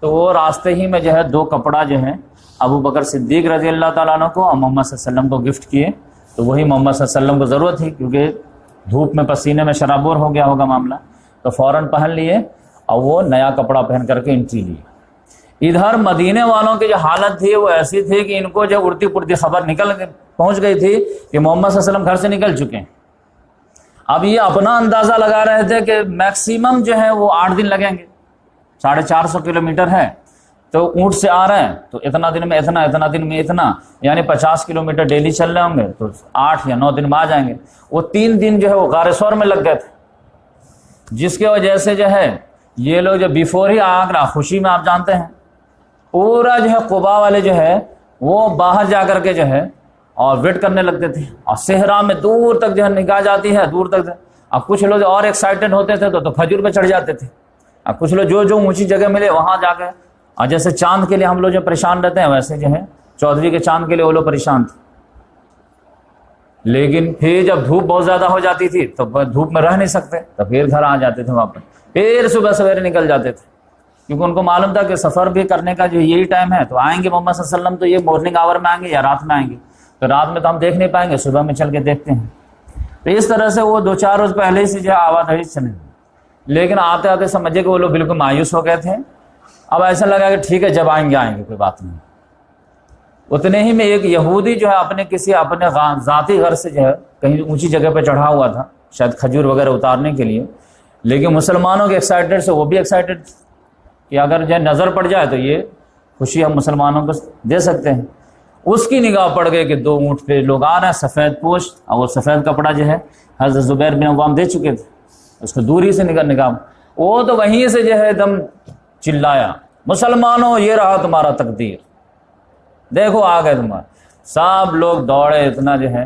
تو وہ راستے ہی میں جو ہے 2 کپڑا جو ہے ابو بکر صدیق رضی اللہ تعالیٰ عنہ کو اور محمد صلی اللہ علیہ وسلم کو گفٹ کیے، تو وہی محمد صلی اللہ علیہ وسلم کو ضرورت تھی، کیونکہ دھوپ میں پسینے میں شرابور ہو گیا ہوگا معاملہ، تو فوراً پہن لیے اور وہ نیا کپڑا پہن کر کے انٹری لیے۔ ادھر مدینے والوں کی جو حالت تھی وہ ایسی تھی کہ ان کو جو اڑتی پڑتی خبر پہنچ گئی تھی کہ محمد صلی اللہ علیہ وسلم گھر سے نکل چکے ہیں۔ اب یہ اپنا اندازہ لگا رہے تھے کہ میکسیمم جو ہے وہ 8 دن لگیں گے، 450 کلومیٹر ہے، تو اونٹ سے آ رہے ہیں تو اتنا دن میں اتنا، اتنا دن میں اتنا، یعنی 50 کلومیٹر ڈیلی چل رہے ہوں گے تو 8 یا 9 دن میں آ جائیں گے۔ وہ 3 دن جو ہے وہ غار ثور میں لگ گئے تھے، جس کی وجہ سے جو ہے یہ لوگ جو بیفور ہی آگرہ خوشی میں آپ جانتے ہیں پورا جو ہے قباء والے جو ہے وہ باہر جا کر کے جو ہے اور ویٹ کرنے لگتے تھے، اور صحرا میں دور تک جو ہے نگاہ جاتی ہے، دور تک۔ اب کچھ لوگ اور ایکسائٹڈ ہوتے تھے تو کھجور پہ چڑھ جاتے تھے، اب کچھ لوگ جو اونچی جگہ ملے وہاں جا کے، اور جیسے چاند کے لیے ہم لوگ جو پریشان رہتے ہیں ویسے جو ہے چودھری کے چاند کے لیے وہ لوگ پریشان تھے۔ لیکن پھر جب دھوپ بہت زیادہ ہو جاتی تھی تو دھوپ میں رہ نہیں سکتے، تو پھر گھر آ جاتے تھے واپس، پھر صبح سویرے نکل جاتے تھے، کیونکہ ان کو معلوم تھا کہ سفر بھی کرنے کا جو یہی ٹائم ہے، تو آئیں گے محمد صلی اللہ علیہ وسلم تو یہ مارننگ آور میں آئیں گے یا رات میں آئیں گے، تو رات میں تو ہم دیکھ نہیں پائیں گے، صبح میں چل کے دیکھتے ہیں۔ تو اس طرح سے وہ 2-4 روز پہلے سے جو ہے آوازی چلے، لیکن آتے آتے سمجھے کہ وہ لوگ بالکل مایوس ہو گئے تھے۔ اب ایسا لگا کہ ٹھیک ہے جب آئیں گے کوئی بات نہیں۔ اتنے ہی میں ایک یہودی جو ہے اپنے ذاتی گھر سے جو ہے کہیں اونچی جگہ پہ چڑھا ہوا تھا، شاید کھجور وغیرہ اتارنے کے لیے، لیکن مسلمانوں کے ایکسائٹیڈ سے وہ بھی ایکسائٹیڈ کہ اگر جو نظر پڑ جائے تو یہ خوشی ہم مسلمانوں کو دے سکتے ہیں۔ اس کی نگاہ پڑ گئی کہ 2 اونٹ پہ لوگ آ رہے ہیں سفید پوش، اور وہ سفید کپڑا جو ہے حضرت زبیر بن عوام دے چکے تھے، اس کو دوری سے نگاہ وہ تو وہیں سے جو ہے ایک دم چلایا، مسلمانوں یہ رہا تمہارا تقدیر، دیکھو آ گئے تمہارے۔ سب لوگ دوڑے، اتنا جو ہے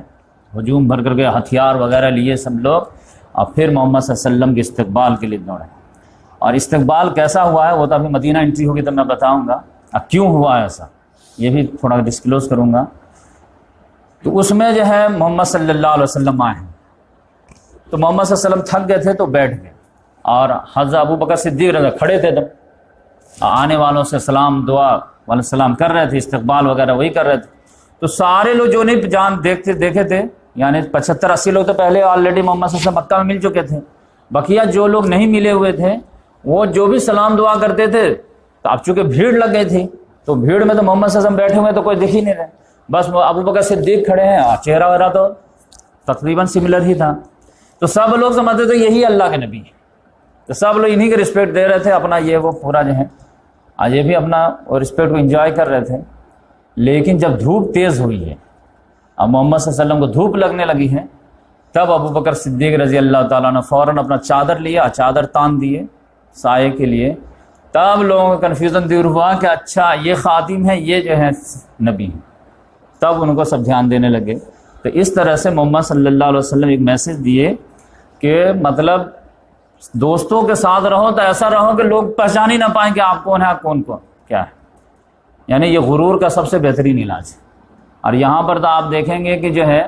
ہجوم بھر کر کے ہتھیار وغیرہ لیے سب لوگ، اور پھر محمد صلی اللہ علیہ وسلم کے استقبال کے لیے دوڑے۔ اور استقبال کیسا ہوا ہے وہ تو ابھی مدینہ انٹری ہوگی تو میں بتاؤں گا، اب کیوں ہوا ایسا یہ بھی تھوڑا ڈسکلوز کروں گا۔ تو اس میں جو ہے محمد صلی اللہ علیہ وسلم آئے ہیں، تو محمد صلی اللہ علیہ وسلم تھک گئے تھے تو بیٹھ گئے، اور حضرت ابو بکر صدیق رضی کھڑے تھے، تب آنے والوں سے سلام دعا علیہ السلام کر رہے تھے، استقبال وغیرہ وہی کر رہے تھے۔ تو سارے لوگ جو نہیں دیکھے تھے، یعنی 75-80 لوگ تو پہلے آلریڈی محمد صلی اللہ علیہ وسلم مکہ میں مل چکے تھے، بقیہ جو لوگ نہیں ملے ہوئے تھے وہ جو بھی سلام دعا کرتے تھے، تو اب چونکہ بھیڑ لگ گئی تھی تو بھیڑ میں تو محمد صلی اللہ علیہ وسلم بیٹھے ہوئے تو کوئی دکھ ہی نہیں رہے، بس ابو بکر صدیق کھڑے ہیں، اور چہرہ وغیرہ تو تقریباً سملر ہی تھا، تو سب لوگ سمجھتے تھے یہی اللہ کے نبی ہے، تو سب لوگ انہی کے رسپیکٹ دے رہے تھے، اپنا یہ وہ پورا جو ہے یہ بھی اپنا اور رسپیکٹ کو انجوائے کر رہے تھے۔ لیکن جب دھوپ تیز ہوئی ہے، اب محمد صلی اللہ علیہ وسلم کو دھوپ لگنے لگی ہے، تب ابو بکر صدیق رضی اللہ تعالیٰ نے فوراً اپنا چادر لیا، چادر تان دیے سائے کے لیے، تب لوگوں کو کنفیوژن دور ہوا کہ اچھا یہ خاتم ہے، یہ جو ہے نبی ہیں، تب ان کو سب دھیان دینے لگے۔ تو اس طرح سے محمد صلی اللہ علیہ وسلم ایک میسج دیے کہ مطلب دوستوں کے ساتھ رہو تو ایسا رہو کہ لوگ پہچان ہی نہ پائیں کہ آپ کون ہیں، آپ کون کیا ہے۔ یعنی یہ غرور کا سب سے بہترین علاج ہے۔ اور یہاں پر تو آپ دیکھیں گے کہ جو ہے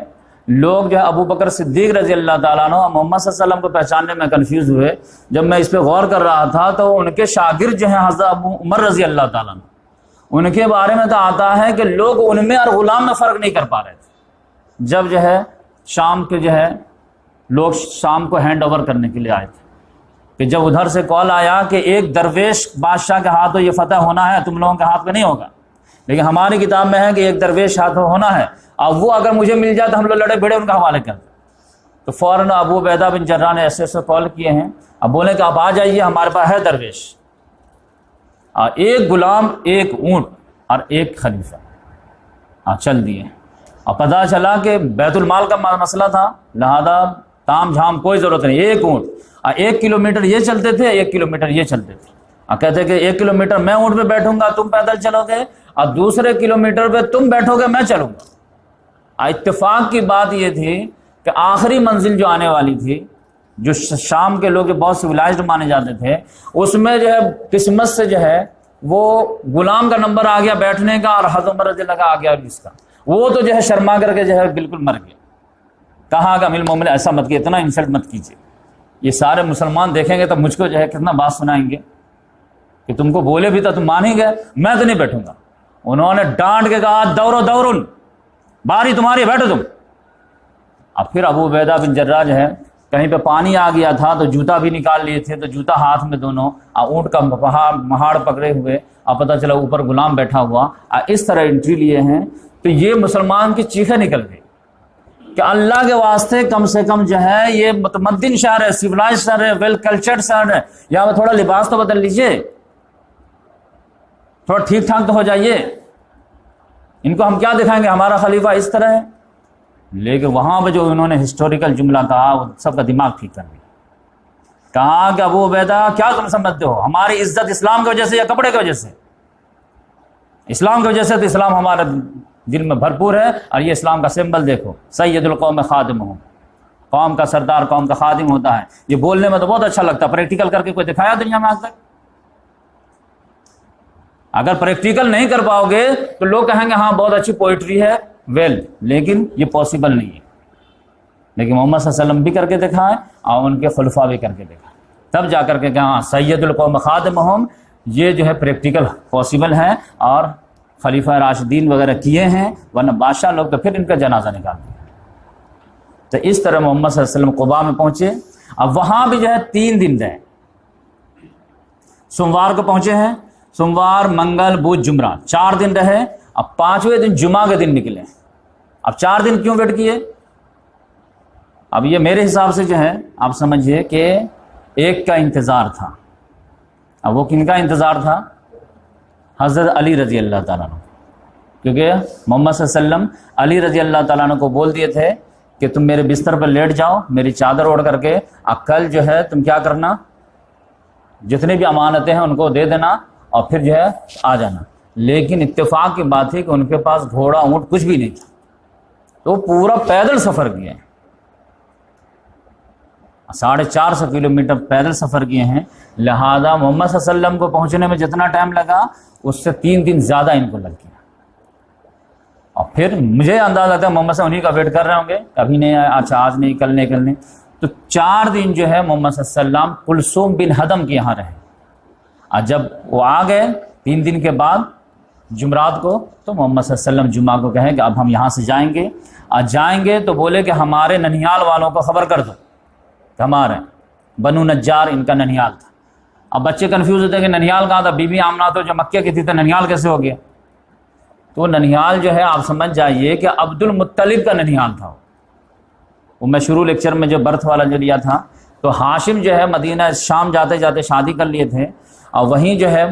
لوگ جو ہے ابو بکر صدیق رضی اللہ تعالیٰ عنہ اور محمد صلی اللہ علیہ وسلم کو پہچاننے میں کنفیوز ہوئے۔ جب میں اس پہ غور کر رہا تھا تو ان کے شاگرد جو ہیں حضرت ابو عمر رضی اللہ تعالیٰ عنہ، ان کے بارے میں تو آتا ہے کہ لوگ ان میں اور غلام میں فرق نہیں کر پا رہے تھے۔ جب جو ہے شام کے جو ہے لوگ شام کو ہینڈ اوور کرنے کے لیے آئے تھے، کہ جب ادھر سے کال آیا کہ ایک درویش بادشاہ کے ہاتھوں یہ فتح ہونا ہے، تم لوگوں کے ہاتھ پہ نہیں ہوگا، لیکن ہماری کتاب میں ہے کہ ایک درویش ہاتھوں ہونا ہے، اب وہ اگر مجھے مل جائے تو ہم لوگ لڑے بھیڑے ان کا حوالے کر دیں۔ تو فوراً ابو عبیدہ بن جراح نے ایسے کال کیے ہیں، اب بولے کہ آپ آ جائیے، ہمارے پاس ہے درویش، اور ایک غلام، ایک اونٹ اور ایک خلیفہ۔ چل دیے، اور پتہ چلا کہ بیت المال کا مسئلہ تھا، لہذا تام جھام کوئی ضرورت نہیں، ایک اونٹ، اور 1 کلومیٹر یہ چلتے تھے، 1 کلومیٹر یہ چلتے تھے، اور کہتے کہ 1 کلومیٹر میں اونٹ پہ بیٹھوں گا، تم پیدل چلو گے، اور دوسرے کلومیٹر پہ تم بیٹھو گے، میں چلوں گا۔ اتفاق کی بات یہ تھی کہ آخری منزل جو آنے والی تھی، جو شام کے لوگ بہت سویلائزڈ مانے جاتے تھے، اس میں جو ہے قسمت سے جو ہے وہ غلام کا نمبر آ گیا بیٹھنے کا، اور حضرت عمر رضی اللہ کا آ گیا اس کا، وہ تو جو ہے شرما کر کے جو ہے بالکل مر گیا۔ کہا کہ امیر المومنین ایسا مت کیجیے، اتنا انسلٹ مت کیجیے، یہ سارے مسلمان دیکھیں گے تو مجھ کو جو ہے کتنا بات سنائیں گے کہ تم کو بولے بھی تو تم مان ہی گئے، میں تو نہیں بیٹھوں گا۔ انہوں نے ڈانٹ کے کہا دورن، باری تمہاری، بیٹھو تم۔ اب پھر ابو عبیدہ بن جراح جو ہے کہیں پہ پانی آ گیا تھا تو جوتا بھی نکال لیے تھے، تو جوتا ہاتھ میں دونوں، اونٹ کا مہاڑ پکڑے ہوئے، اب پتہ چلا اوپر غلام بیٹھا ہوا، اس طرح انٹری لیے ہیں۔ تو یہ مسلمان کی چیخیں نکل گئی کہ اللہ کے واسطے کم سے کم جو ہے یہ متمدن شہر ہے، سیولائز شہر ہے، ویل کلچرڈ شہر ہے، یہاں تھوڑا لباس تو بدل لیجئے، تھوڑا ٹھیک ٹھاک تو ہو جائیے، ان کو ہم کیا دکھائیں گے ہمارا خلیفہ اس طرح ہے۔ لیکن وہاں پہ جو انہوں نے ہسٹوریکل جملہ کہا وہ سب کا دماغ ٹھیک کر دیا۔ کہا کہ ابو عبیدہ کیا تم سمجھتے ہو ہماری عزت اسلام کی وجہ سے یا کپڑے کی وجہ سے؟ اسلام کی وجہ سے، تو اسلام ہمارے دل میں بھرپور ہے، اور یہ اسلام کا سمبل دیکھو، سید القوم خادم ہوں، قوم کا سردار قوم کا خادم ہوتا ہے۔ یہ بولنے میں تو بہت اچھا لگتا ہے، پریکٹیکل کر کے کوئی دکھایا دنیا میں آج تک؟ اگر پریکٹیکل نہیں کر پاؤ گے تو لوگ کہیں گے ہاں بہت اچھی پوئٹری ہے، لیکن یہ پاسبل نہیں ہے۔ لیکن محمد صلی اللہ علیہ وسلم بھی کر کے دکھائیں اور ان کے خلفاء بھی کر کے دکھائیں، تب جا کر کے کہ ہاں سید القوم خادمہم، یہ جو ہے پریکٹیکل پاسبل ہے، اور خلیفہ راشدین وغیرہ کیے ہیں، ورنہ بادشاہ لوگ تو پھر ان کا جنازہ نکال دیا۔ تو اس طرح محمد صلی اللہ علیہ وسلم قباء میں پہنچے، اب وہاں بھی جو ہے 3 دن رہے، سوموار کو پہنچے ہیں، سوموار منگل بدھ جمعہ 4 دن رہے، اب 5ویں دن جمعہ کے دن نکلے۔ اب 4 دن کیوں ویٹ کیے؟ اب یہ میرے حساب سے جو ہے آپ سمجھیے کہ ایک کا انتظار تھا۔ اب وہ کن کا انتظار تھا؟ حضرت علی رضی اللہ تعالیٰ عنہ، کیونکہ محمد صلی اللہ علیہ وسلم علی رضی اللہ تعالیٰ عنہ کو بول دیے تھے کہ تم میرے بستر پر لیٹ جاؤ، میری چادر اوڑھ کر کے، کل جو ہے تم کیا کرنا، جتنی بھی امانتیں ہیں ان کو دے دینا اور پھر جو ہے آ جانا۔ لیکن اتفاق کی بات ہے کہ ان کے پاس گھوڑا اونٹ کچھ بھی نہیں تھا، تو پورا پیدل سفر کیے، 450 کلومیٹر پیدل سفر کیے ہیں۔ لہذا محمد صلی اللہ علیہ وسلم کو پہنچنے میں جتنا ٹائم لگا اس سے 3 دن زیادہ ان کو لگ گیا۔ اور پھر مجھے اندازہ تھا محمد صلی اللہ علیہ وسلم انہیں کا ویٹ کر رہے ہوں گے، کبھی نہیں آئے، اچھا آج نہیں، کل نہیں، کل نہیں۔ تو 4 دن جو ہے محمد صلی اللہ علیہ وسلم کلثوم بن ہدم کے یہاں رہے، اور جب وہ آ گئے 3 دن کے بعد جمعرات کو، تو محمد صلی اللہ علیہ وسلم جمعہ کو کہیں کہ اب ہم یہاں سے جائیں گے، اور جائیں گے تو بولے کہ ہمارے ننیال والوں کو خبر کر دو، ہمارے بنو نجار ان کا ننیال تھا۔ اب بچے کنفیوز ہوتے ہیں کہ ننیال کہاں تھا، بی بی آمنہ تو جو مکہ کی تھی تو ننیال کیسے ہو گیا؟ تو ننیال جو ہے آپ سمجھ جائیے کہ عبد المطلب کا ننیال تھا۔ وہ میں شروع لیکچر میں جو برتھ والا جو لیا تھا، تو ہاشم جو ہے مدینہ شام جاتے جاتے شادی کر لیے تھے، اور وہیں جو ہے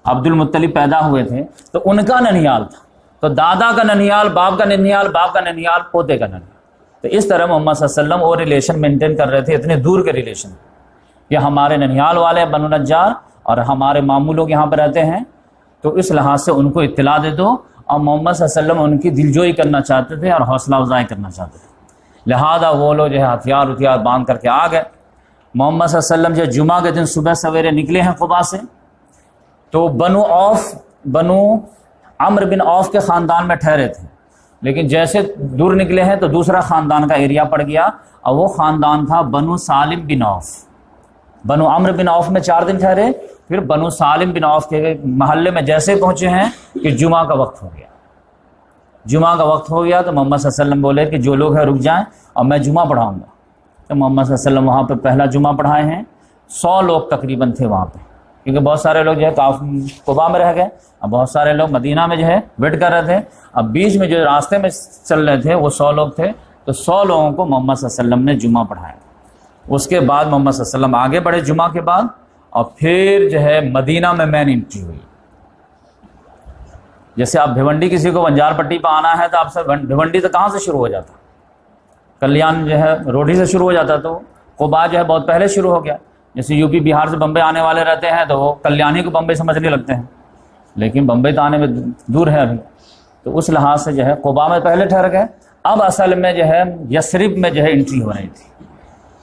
عبد المطلب پیدا ہوئے تھے، تو ان کا ننیال تھا۔ تو دادا کا ننیال، باپ کا ننیال، باپ کا ننیال، پوتے کا ننیال۔ تو اس طرح محمد صلی اللہ علیہ وسلم وہ ریلیشن مینٹین کر رہے تھے، اتنے دور کے ریلیشن، کہ ہمارے ننیال والے بنو نجار اور ہمارے ماموں لوگ یہاں پہ رہتے ہیں، تو اس لحاظ سے ان کو اطلاع دے دو، اور محمد صلی اللہ علیہ وسلم ان کی دلجوئی کرنا چاہتے تھے اور حوصلہ افزائی کرنا چاہتے تھے، لہذا وہ لوگ جو ہے ہتھیار باندھ کر کے آ گئے۔ محمد صلی اللہ علیہ وسلم جو جمعہ کے دن صبح سویرے نکلے ہیں قباء سے، تو بنو عمرو بن عوف کے خاندان میں ٹھہرے تھے، لیکن جیسے دور نکلے ہیں تو دوسرا خاندان کا ایریا پڑ گیا، اور وہ خاندان تھا بنو سالم بن عوف۔ بنو عمرو بن عوف میں 4 دن ٹھہرے، پھر بنو سالم بن عوف کے محلے میں جیسے پہنچے ہیں کہ جمعہ کا وقت ہو گیا۔ جمعہ کا وقت ہو گیا تو محمد صلی اللہ علیہ وسلم بولے کہ جو لوگ ہیں رک جائیں اور میں جمعہ پڑھاؤں گا۔ تو محمد صلی اللہ علیہ وسلم وہاں پہ پہلا جمعہ پڑھائے ہیں، 100 لوگ تقریباً تھے وہاں پہ، کیونکہ بہت سارے لوگ جو ہے قباء میں رہ گئے، اب بہت سارے لوگ مدینہ میں جو ہے ویٹ کر رہے تھے، اب بیچ میں جو راستے میں چل رہے تھے وہ 100 لوگ تھے، تو 100 لوگوں کو محمد صلی اللہ علیہ وسلم نے جمعہ پڑھایا۔ اس کے بعد محمد صلی اللہ علیہ وسلم آگے بڑھے جمعہ کے بعد، اور پھر جو ہے مدینہ میں مین انٹری ہوئی۔ جیسے آپ بھیونڈی کسی کو بنجار پٹی پہ آنا ہے تو آپ سے بھیونڈی تو کہاں سے شروع ہو جاتا، کلیان جو ہے روڈی سے شروع ہو جاتا، تو قباء جو ہے بہت پہلے شروع ہو گیا۔ جیسے یو پی بہار سے بمبئی آنے والے رہتے ہیں تو وہ کلیانی کو بمبئی سمجھنے لگتے ہیں، لیکن بمبئی تو آنے میں دور ہے ابھی، تو اس لحاظ سے جو ہے قباء میں پہلے ٹھہر گئے۔ اب اصل میں جو ہے یثرب میں جو ہے انٹری ہو رہی تھی۔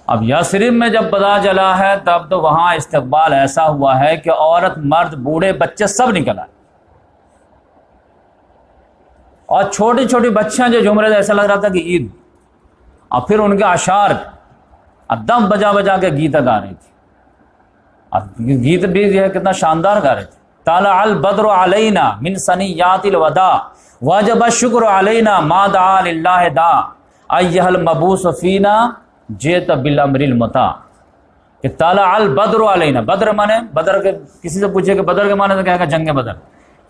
اب یثرب میں جب پتہ چلا ہے تب تو وہاں استقبال ایسا ہوا ہے کہ عورت مرد بوڑھے بچے سب نکل آئے، اور چھوٹی چھوٹی بچیاں جو جھوم رہے تھے، ایسا لگ رہا تھا کہ عید، اور پھر ان کے اشعار دم بجا بجا کے گیت گا رہی تھی، اور گیت بھی جو ہے کتنا شاندار گا رہے تھے۔ طلع البدر علینا من ثنیات الوداع وجب الشکر علینا ما دعا للہ دا ایھا المبعوث فینا جئت بالامر المطاع، کہ طلع البدر علینا، بدر مانے بدر کے، کسی سے پوچھے کہ بدر کے معنی تو کہے گا جنگ بدر،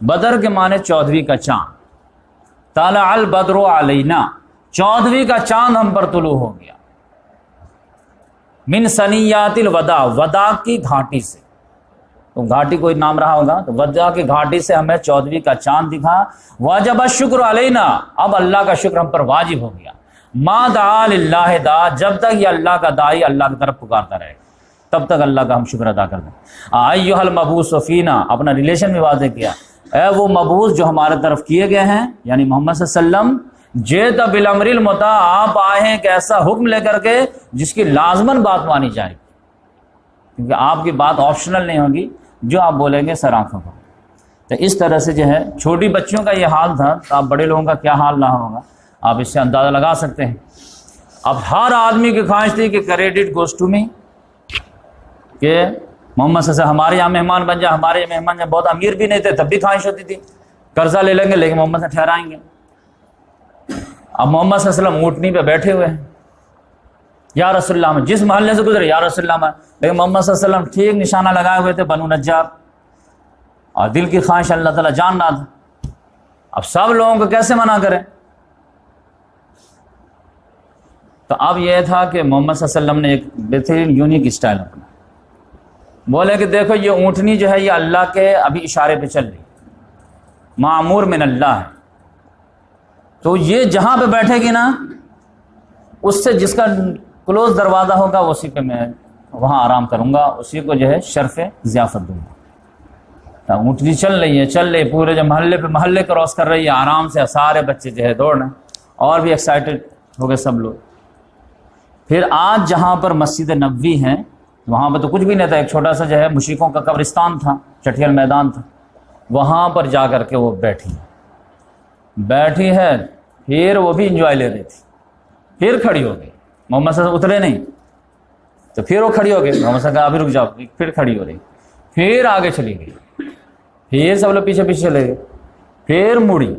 بدر کے معنی 14ویں کا چاند، طلع البدر علینا، 14ویں کا چاند ہم پر طلوع ہو گیا، من ثنیات الوداع، وداع کی گھاٹی سے، تو گھاٹی کوئی نام رہا ہوگا، تو وداع کی گھاٹی سے ہمیں 14ویں کا چاند دکھا، واجب الشکر علینا، اب اللہ کا شکر ہم پر واجب ہو گیا، ما دعا للہ دا، جب تک یہ اللہ کا داعی اللہ کی طرف پکارتا رہے گا تب تک اللہ کا ہم شکر ادا کر دیں۔ ایھا المبعوث فینا، اپنا ریلیشن بھی واضح کیا، اے وہ مبعوث جو ہمارے طرف کیے گئے ہیں، یعنی محمد صلی اللہ علیہ وسلم، جئت بالامر المطاع، آپ آئے ہیں ایک ایسا حکم لے کر کے جس کی لازماً بات مانی جائے گی، کیونکہ آپ کی بات آپشنل نہیں ہوگی، جو آپ بولیں گے سر آنکھوں کو۔ تو اس طرح سے جو ہے چھوٹی بچیوں کا یہ حال تھا، تو آپ بڑے لوگوں کا کیا حال رہا ہوگا آپ اس سے اندازہ لگا سکتے ہیں۔ اب ہر آدمی کی خواہش تھی کہ کریڈٹ گوز ٹو می، کہ محمد صلی اللہ علیہ وسلم ہمارے یہاں مہمان بن جائے، ہمارے مہمان جائے، بہت امیر بھی نہیں تھے تب بھی خواہش ہوتی تھی قرضہ لے لیں گے لیکن محمد سے ٹھہرائیں گے۔ اب محمد صلی اللہ علیہ وسلم اونٹنی پہ بیٹھے ہوئے ہیں، یا رسول اللہ، جس محلے سے گزرے یا رسول اللہ، لیکن محمد صلی اللہ علیہ وسلم ٹھیک نشانہ لگائے ہوئے تھے بنو نجار، اور دل کی خواہش اللہ تعالیٰ جان رہا تھا۔ اب سب لوگوں کو کیسے منع کریں؟ تو اب یہ تھا کہ محمد صلی اللہ علیہ وسلم نے ایک بہترین یونیک اسٹائل اپنا، بولے کہ دیکھو یہ اونٹنی جو ہے یہ اللہ کے ابھی اشارے پہ چل رہی، معمور من اللہ ہے، تو یہ جہاں پہ بیٹھے گی نا، اس سے جس کا کلوز دروازہ ہوگا اسی پہ میں وہاں آرام کروں گا، اسی کو جو ہے شرف ضیافت دوں گا۔ اونٹنی چل رہی ہے پورے جو محلے کراس کر رہی ہے آرام سے، سارے بچے جو ہے دوڑ رہے ہیں، اور بھی ایکسائٹڈ ہو گئے سب لوگ۔ پھر آج جہاں پر مسجد نبوی ہے وہاں پہ تو کچھ بھی نہیں تھا، ایک چھوٹا سا جو ہے مشرکوں کا قبرستان تھا، چٹھیل میدان تھا، وہاں پر جا کر کے وہ بیٹھی ہے، پھر وہ بھی انجوائے لے رہی تھی، پھر کھڑی ہو گئی، محمد صلی اللہ علیہ وسلم اترے نہیں تو پھر وہ کھڑی ہو گئی، محمد صلی اللہ علیہ وسلم کہا ابھی رک جاؤ، پھر کھڑی ہو رہی، پھر آگے چلی گئی، پھر سب لوگ پیچھے پیچھے چلے گئے، پھر مڑی،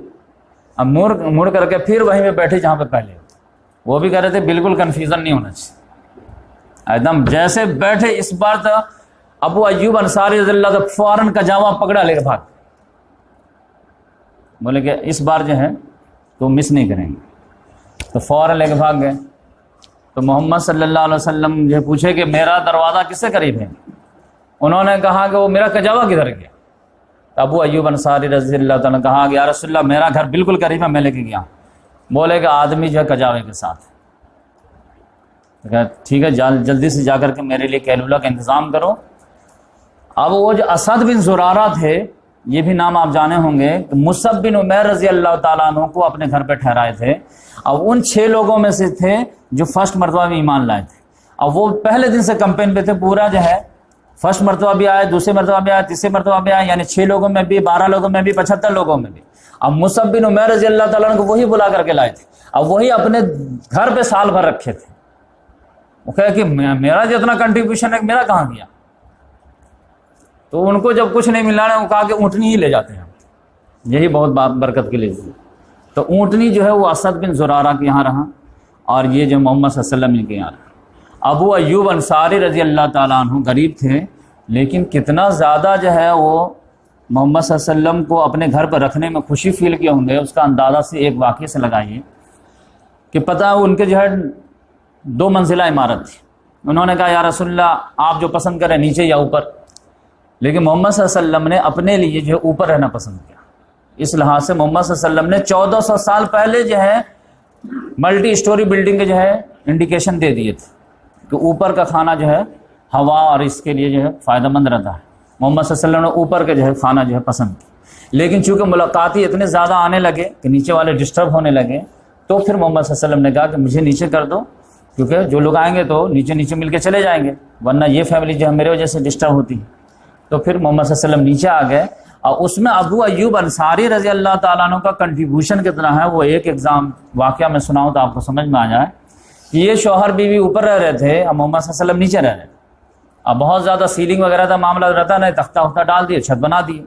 اب مڑ کر کے پھر وہیں پہ بیٹھی جہاں پہ پہلے، وہ بھی کہہ رہے تھے بالکل کنفیوژن نہیں ہونا چاہیے، ایک دم جیسے بیٹھے اس بار تو ابو ایوب انصاری رضی اللہ عنہ فوراً کجاوا پکڑا لے کے بھاگ، بولے کہ اس بار جو ہے تو مس نہیں کریں گے، تو فوراً لے کے بھاگ گئے۔ تو محمد صلی اللہ علیہ وسلم جو پوچھے کہ میرا دروازہ کس سے قریب ہے، انہوں نے کہا کہ وہ میرا کجاوا کدھر گیا، ابو ایوب انصاری رضی اللہ تعالیٰ نے کہا کہ یا رسول اللہ میرا گھر بالکل قریب ہے، میں لے کے گیا، بولے کہ آدمی جو ہے کجاوے کے ساتھ، ٹھیک ہے جلدی سے جا کر کے میرے لیے کیلولا کا انتظام کرو، اب وہ جو اسد بن زرارہ تھے، یہ بھی نام آپ جانے ہوں گے، مصعب بن عمیر رضی اللہ تعالیٰ عنہ کو اپنے گھر پہ ٹھہرائے تھے۔ اب ان 6 لوگوں میں سے تھے جو فرسٹ مرتبہ میں ایمان لائے تھے۔ اب وہ پہلے دن سے کمپین پہ تھے، پورا جو ہے فرسٹ مرتبہ بھی آئے، دوسرے مرتبہ بھی آئے، تیسرے مرتبہ بھی آئے، یعنی 6 لوگوں میں بھی، 12 لوگوں میں بھی، 75 لوگوں میں بھی۔ اب مصعب بن عمیر رضی اللہ تعالیٰ عنہ کو وہی بلا کر کے لائے تھے، اب وہی اپنے گھر پہ سال بھر رکھے تھے۔ وہ کہا کہ میرا جتنا کنٹریبیوشن ہے میرا کہاں گیا؟ تو ان کو جب کچھ نہیں ملا نا، وہ کہا کہ اونٹنی ہی لے جاتے ہیں، یہی بہت برکت کے لیے۔ تو اونٹنی جو ہے وہ اسد بن زرارہ کے یہاں رہا، اور یہ جو محمد صلی اللہ علیہ وسلم کے یہاں رہا۔ ابو ایوب انصاری رضی اللہ تعالیٰ عنہ غریب تھے، لیکن کتنا زیادہ جو ہے وہ محمد صلی اللہ علیہ وسلم کو اپنے گھر پر رکھنے میں خوشی فیل کیے ہوں گے، اس کا اندازہ سے ایک واقعے سے لگائیے کہ پتہ ان کے جو ہے 2 منزلہ عمارت تھی۔ انہوں نے کہا یا رسول اللہ آپ جو پسند کریں نیچے یا اوپر، لیکن محمد صلی اللہ علیہ وسلم نے اپنے لیے جو ہے اوپر رہنا پسند کیا۔ اس لحاظ سے محمد صلی اللہ علیہ وسلم نے 1400 سال پہلے جو ہے ملٹی اسٹوری بلڈنگ کے جو ہے انڈیکیشن دے دیے تھے کہ اوپر کا کھانا جو ہے ہوا اور اس کے لیے جو ہے فائدہ مند رہتا ہے۔ محمد صلی اللہ علیہ وسلم نے اوپر کے جو ہے کھانا جو ہے پسند کیا، لیکن چونکہ ملاقاتی اتنے زیادہ آنے لگے کہ نیچے والے ڈسٹرب ہونے لگے، تو پھر محمد صلی اللہ علیہ وسلم نے کہا کہ مجھے نیچے کر دو، کیونکہ جو لوگ آئیں گے تو نیچے نیچے مل کے چلے جائیں گے، ورنہ یہ فیملی جو ہے میرے وجہ سے ڈسٹرب ہوتی ہے۔ تو پھر محمد صلی اللہ علیہ وسلم نیچے آ گئے، اور اس میں ابو ایوب انصاری رضی اللہ تعالیٰ عنہ کا کنٹریبیوشن کتنا ہے وہ ایک ایگزام واقعہ میں سناؤں تو آپ کو سمجھ میں آ جائے کہ یہ شوہر بیوی اوپر رہ رہے تھے، اب محمد صلی اللہ علیہ وسلم نیچے رہ رہے تھے۔ اب بہت زیادہ سیلنگ وغیرہ کا معاملہ رہتا نہیں، تختہ وختہ ڈال دیے، چھت بنا دیے۔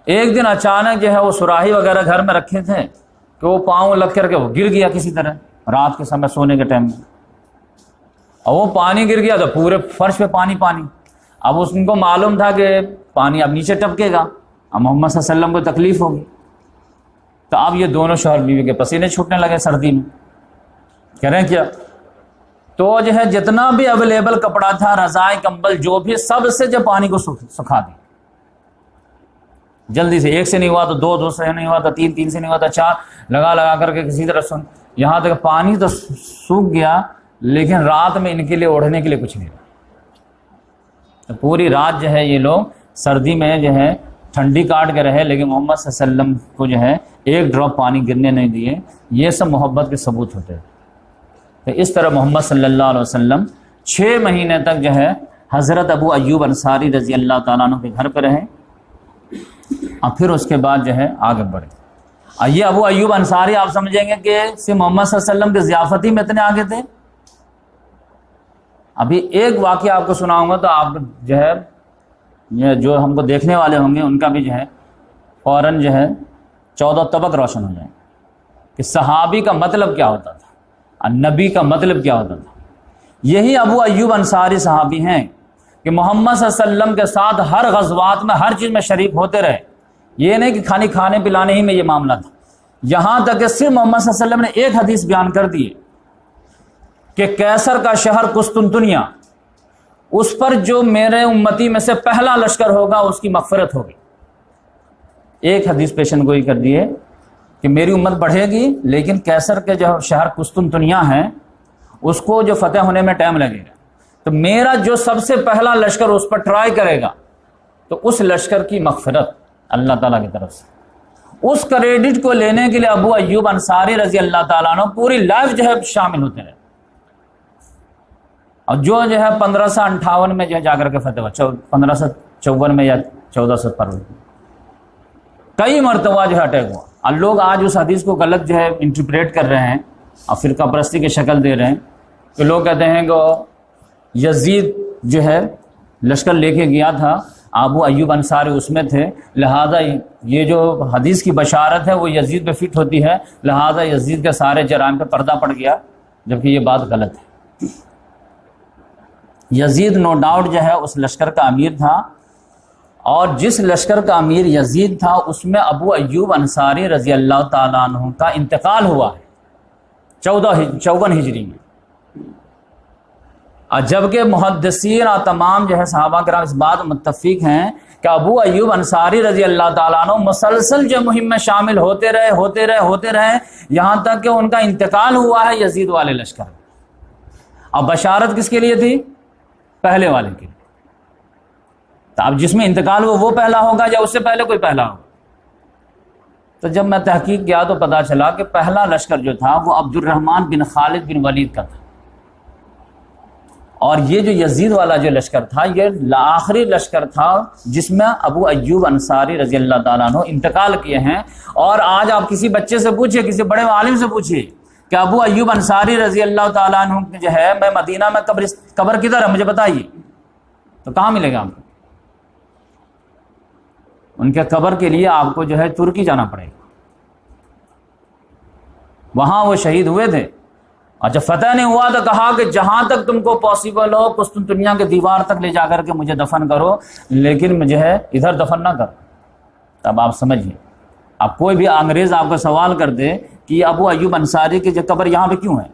ایک دن اچانک جو ہے وہ سراہی وغیرہ گھر میں رکھے تھے کہ وہ پاؤں لگ کر کے وہ گر گیا کسی طرح رات کے سمے سونے کے ٹائم میں، اور وہ پانی گر گیا تو پورے فرش پہ پانی پانی۔ اب اس کو معلوم تھا کہ پانی اب نیچے ٹپکے گا، اب محمد صلی اللہ علیہ وسلم کو تکلیف ہوگی، تو اب یہ دونوں شوہر بیوی کے پسینے چھوٹنے لگے سردی میں۔ کہہ رہے ہیں کیا؟ تو جو ہے جتنا بھی اویلیبل کپڑا تھا، رضائی کمبل جو بھی، سب سے جو پانی کو سکھا دی جلدی سے۔ 1 سے نہیں ہوا تو 2، 2 سے نہیں ہوا تو 3، 3 سے نہیں ہوا تو 4، لگا کر کے کسی طرح سن، یہاں تک پانی تو سوکھ گیا، لیکن رات میں ان کے لیے اوڑھنے کے لیے کچھ نہیں رہا۔ تو پوری رات جو ہے یہ لوگ سردی میں جو ہے ٹھنڈی کاٹ کے رہے، لیکن محمد صلی اللہ علیہ وسلم کو جو ہے ایک ڈراپ پانی گرنے نہیں دیے۔ یہ سب محبت کے ثبوت ہوتے ہیں۔ تو اس طرح محمد صلی اللہ علیہ وسلم 6 مہینے تک جو ہے حضرت ابو ایوب انصاری رضی اللہ تعالیٰ عنہ کے گھر پہ رہے، اور پھر اس کے بعد جو ہے آگے بڑھے۔ اور یہ ابو ایوب انصاری آپ سمجھیں گے کہ صرف محمد صلی اللہ علیہ وسلم کے ضیافتی میں اتنے آگے تھے۔ ابھی ایک واقعہ آپ کو سناؤں گا تو آپ جو ہے یہ جو ہم کو دیکھنے والے ہوں گے ان کا بھی جو ہے فوراً جو ہے 14 طبق روشن ہو جائیں کہ صحابی کا مطلب کیا ہوتا تھا، اور نبی کا مطلب کیا ہوتا تھا۔ یہی ابو ایوب انصاری صحابی ہیں کہ محمد صلی اللہ علیہ وسلم کے ساتھ ہر غزوات میں ہر چیز میں شریک ہوتے رہے۔ یہ نہیں کہ خالی کھانے پلانے ہی میں یہ معاملہ تھا، یہاں تک کہ صرف محمد صلی اللہ علیہ وسلم نے ایک حدیث بیان کر دی کہ کیسر کا شہر قسطنطنیہ، اس پر جو میرے امتی میں سے پہلا لشکر ہوگا اس کی مغفرت ہوگی۔ ایک حدیث پیشن گوئی کر دیے کہ میری امت بڑھے گی، لیکن کیسر کے جو شہر قسطنطنیہ ہے اس کو جو فتح ہونے میں ٹائم لگے گا، تو میرا جو سب سے پہلا لشکر اس پر ٹرائی کرے گا تو اس لشکر کی مغفرت اللہ تعالیٰ کی طرف سے۔ اس کریڈٹ کو لینے کے لیے ابو ایوب انصاری رضی اللہ تعالیٰ عنہ پوری لائف جو ہے شامل ہوتے رہے، اور جو ہے 1558 میں جو ہے جا کر کے فتح ہوا، 1554 میں یا 1400 پر کئی مرتبہ جو ہے اٹیک ہوا۔ اور لوگ آج اس حدیث کو غلط جو ہے انٹرپریٹ کر رہے ہیں اور فرقہ پرستی کی شکل دے رہے ہیں کہ لوگ کہتے ہیں کہ یزید جو ہے لشکر لے کے گیا تھا، ابو ایوب انصاری اس میں تھے، لہذا یہ جو حدیث کی بشارت ہے وہ یزید پہ فٹ ہوتی ہے، لہذا یزید کے سارے جرائم پہ پردہ پڑ گیا، جبکہ یہ بات غلط ہے۔ یزید نو ڈاؤٹ جو ہے اس لشکر کا امیر تھا، اور جس لشکر کا امیر یزید تھا اس میں ابو ایوب انصاری رضی اللہ تعالیٰ عنہ کا انتقال ہوا ہے 54 ہجری میں۔ اور جبکہ محدثین اور تمام جو ہے صحابہ کرام اس بات متفق ہیں کہ ابو ایوب انصاری رضی اللہ تعالیٰ عنہ مسلسل جو مہم میں شامل ہوتے رہے یہاں تک کہ ان کا انتقال ہوا ہے یزید والے لشکر میں۔ اب بشارت کس کے لیے تھی؟ پہلے والے کے لیے۔ تو اب جس میں انتقال ہوا وہ پہلا ہوگا یا اس سے پہلے کوئی پہلا ہوگا؟ تو جب میں تحقیق کیا تو پتا چلا کہ پہلا لشکر جو تھا وہ عبد الرحمن بن خالد بن ولید کا تھا، اور یہ جو یزید والا جو لشکر تھا یہ آخری لشکر تھا جس میں ابو ایوب انصاری رضی اللہ تعالیٰ عنہ انتقال کیے ہیں۔ اور آج آپ کسی بچے سے پوچھئے، کسی بڑے عالم سے پوچھئے کہ ابو ایوب انصاری رضی اللہ تعالیٰ عنہ جو ہے میں مدینہ میں قبر کدھر ہے مجھے بتائیے، تو کہاں ملے گا آپ کو؟ ان کے قبر کے لیے آپ کو جو ہے ترکی جانا پڑے گا، وہاں وہ شہید ہوئے تھے۔ اور جب فتح نہیں ہوا تو کہا کہ جہاں تک تم کو پاسبل ہو قسطنطنیہ کے دیوار تک لے جا کر کے مجھے دفن کرو، لیکن مجھے ہے ادھر دفن نہ کرو۔ تب آپ سمجھیے، اب کوئی بھی انگریز آپ کو سوال کر دے کہ ابو ایوب انصاری کی جو قبر یہاں پہ کیوں ہے،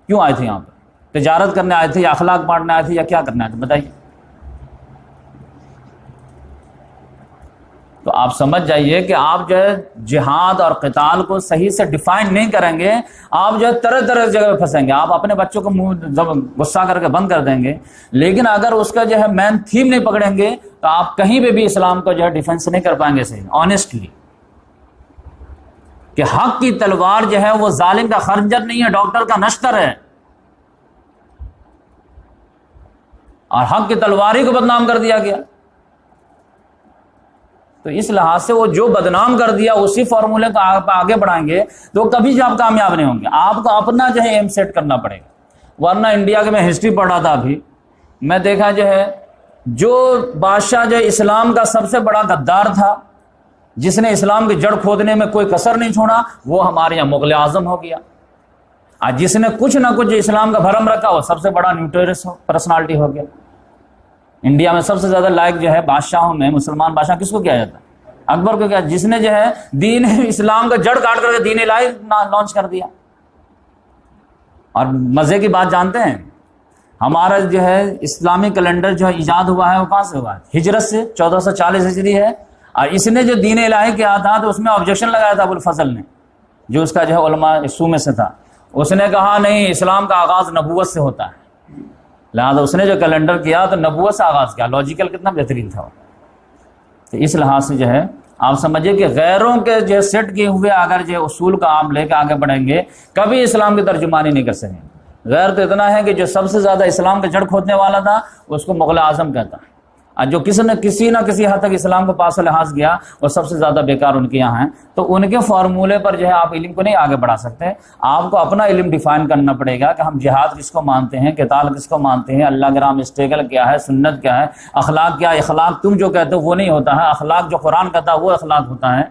کیوں آئے تھے یہاں پہ؟ تجارت کرنے آئے تھے یا اخلاق بانٹنے آئے تھے یا کیا کرنے آئے تھے بتائیے؟ تو آپ سمجھ جائیے کہ آپ جو ہے جہاد اور قتال کو صحیح سے ڈیفائن نہیں کریں گے، آپ جو ہے طرح طرح جگہ پہ پھنسیں گے۔ آپ اپنے بچوں کو منہ غصہ کر کے بند کر دیں گے، لیکن اگر اس کا جو ہے مین تھیم نہیں پکڑیں گے تو آپ کہیں پہ بھی اسلام کو جو ہے ڈیفینس نہیں کر پائیں گے صحیح آنیسٹلی، کہ حق کی تلوار جو ہے وہ ظالم کا خنجر نہیں ہے، ڈاکٹر کا نشتر ہے، اور حق کی تلوار ہی کو بدنام کر دیا گیا۔ تو اس لحاظ سے وہ جو بدنام کر دیا اسی فارمولے کو آپ آگے بڑھائیں گے تو کبھی جو آپ کامیاب نہیں ہوں گے۔ آپ کو اپنا جو ہے ایم سیٹ کرنا پڑے گا، ورنہ انڈیا کے میں ہسٹری پڑھ رہا تھا ابھی، میں دیکھا جو ہے جو بادشاہ جو اسلام کا سب سے بڑا غدار تھا، جس نے اسلام کی جڑ کھودنے میں کوئی کسر نہیں چھوڑا، وہ ہمارے یہاں مغل اعظم ہو گیا۔ اور جس نے کچھ نہ کچھ اسلام کا بھرم رکھا وہ سب سے بڑا نیوٹرس پرسنالٹی ہو گیا۔ انڈیا میں سب سے زیادہ لائق جو ہے بادشاہوں میں مسلمان بادشاہ کس کو کیا جاتا ہے؟ اکبر کو کیا، جس نے جو ہے دین اسلام کا جڑ کاٹ کر کے دین الہی لانچ کر دیا۔ اور مزے کی بات جانتے ہیں، ہمارا جو ہے اسلامی کیلنڈر جو ہے ایجاد ہوا ہے وہ کہاں سے ہوا ہے؟ ہجرت سے 1440 ہجری ہے، اور اس نے جو دین الہی کیا تھا تو اس میں آبجیکشن لگایا تھا ابوالفضل نے، جو اس کا جو ہے علماء سو میں سے تھا۔ اس نے کہا نہیں، اسلام کا آغاز نبوت سے ہوتا ہے، لہٰذا اس نے جو کیلنڈر کیا تو نبوت سے آغاز کیا۔ لاجیکل کتنا بہترین تھا۔ تو اس لحاظ سے جو ہے آپ سمجھیے کہ غیروں کے جو سیٹ کیے ہوئے اگر جو اصول کا آپ لے کے آگے بڑھیں گے کبھی اسلام کی ترجمانی نہیں کر سکیں۔ غیر تو اتنا ہے کہ جو سب سے زیادہ اسلام کا جڑ کھودنے والا تھا اس کو مغل اعظم کہتا ہے، اور جو کسی نہ کسی حد تک اسلام کو پاس و لحاظ کیا وہ سب سے زیادہ بیکار ان کے یہاں ہیں۔ تو ان کے فارمولے پر جو ہے آپ علم کو نہیں آگے بڑھا سکتے، آپ کو اپنا علم ڈیفائن کرنا پڑے گا کہ ہم جہاد کس کو مانتے ہیں، قتال کس کو مانتے ہیں، اللہ کے راہ میں اسٹرگل کیا ہے، سنت کیا ہے، اخلاق کیا ہے۔ اخلاق تم جو کہتے ہو وہ نہیں ہوتا ہے، اخلاق جو قرآن کہتا ہے وہ اخلاق ہوتا ہے۔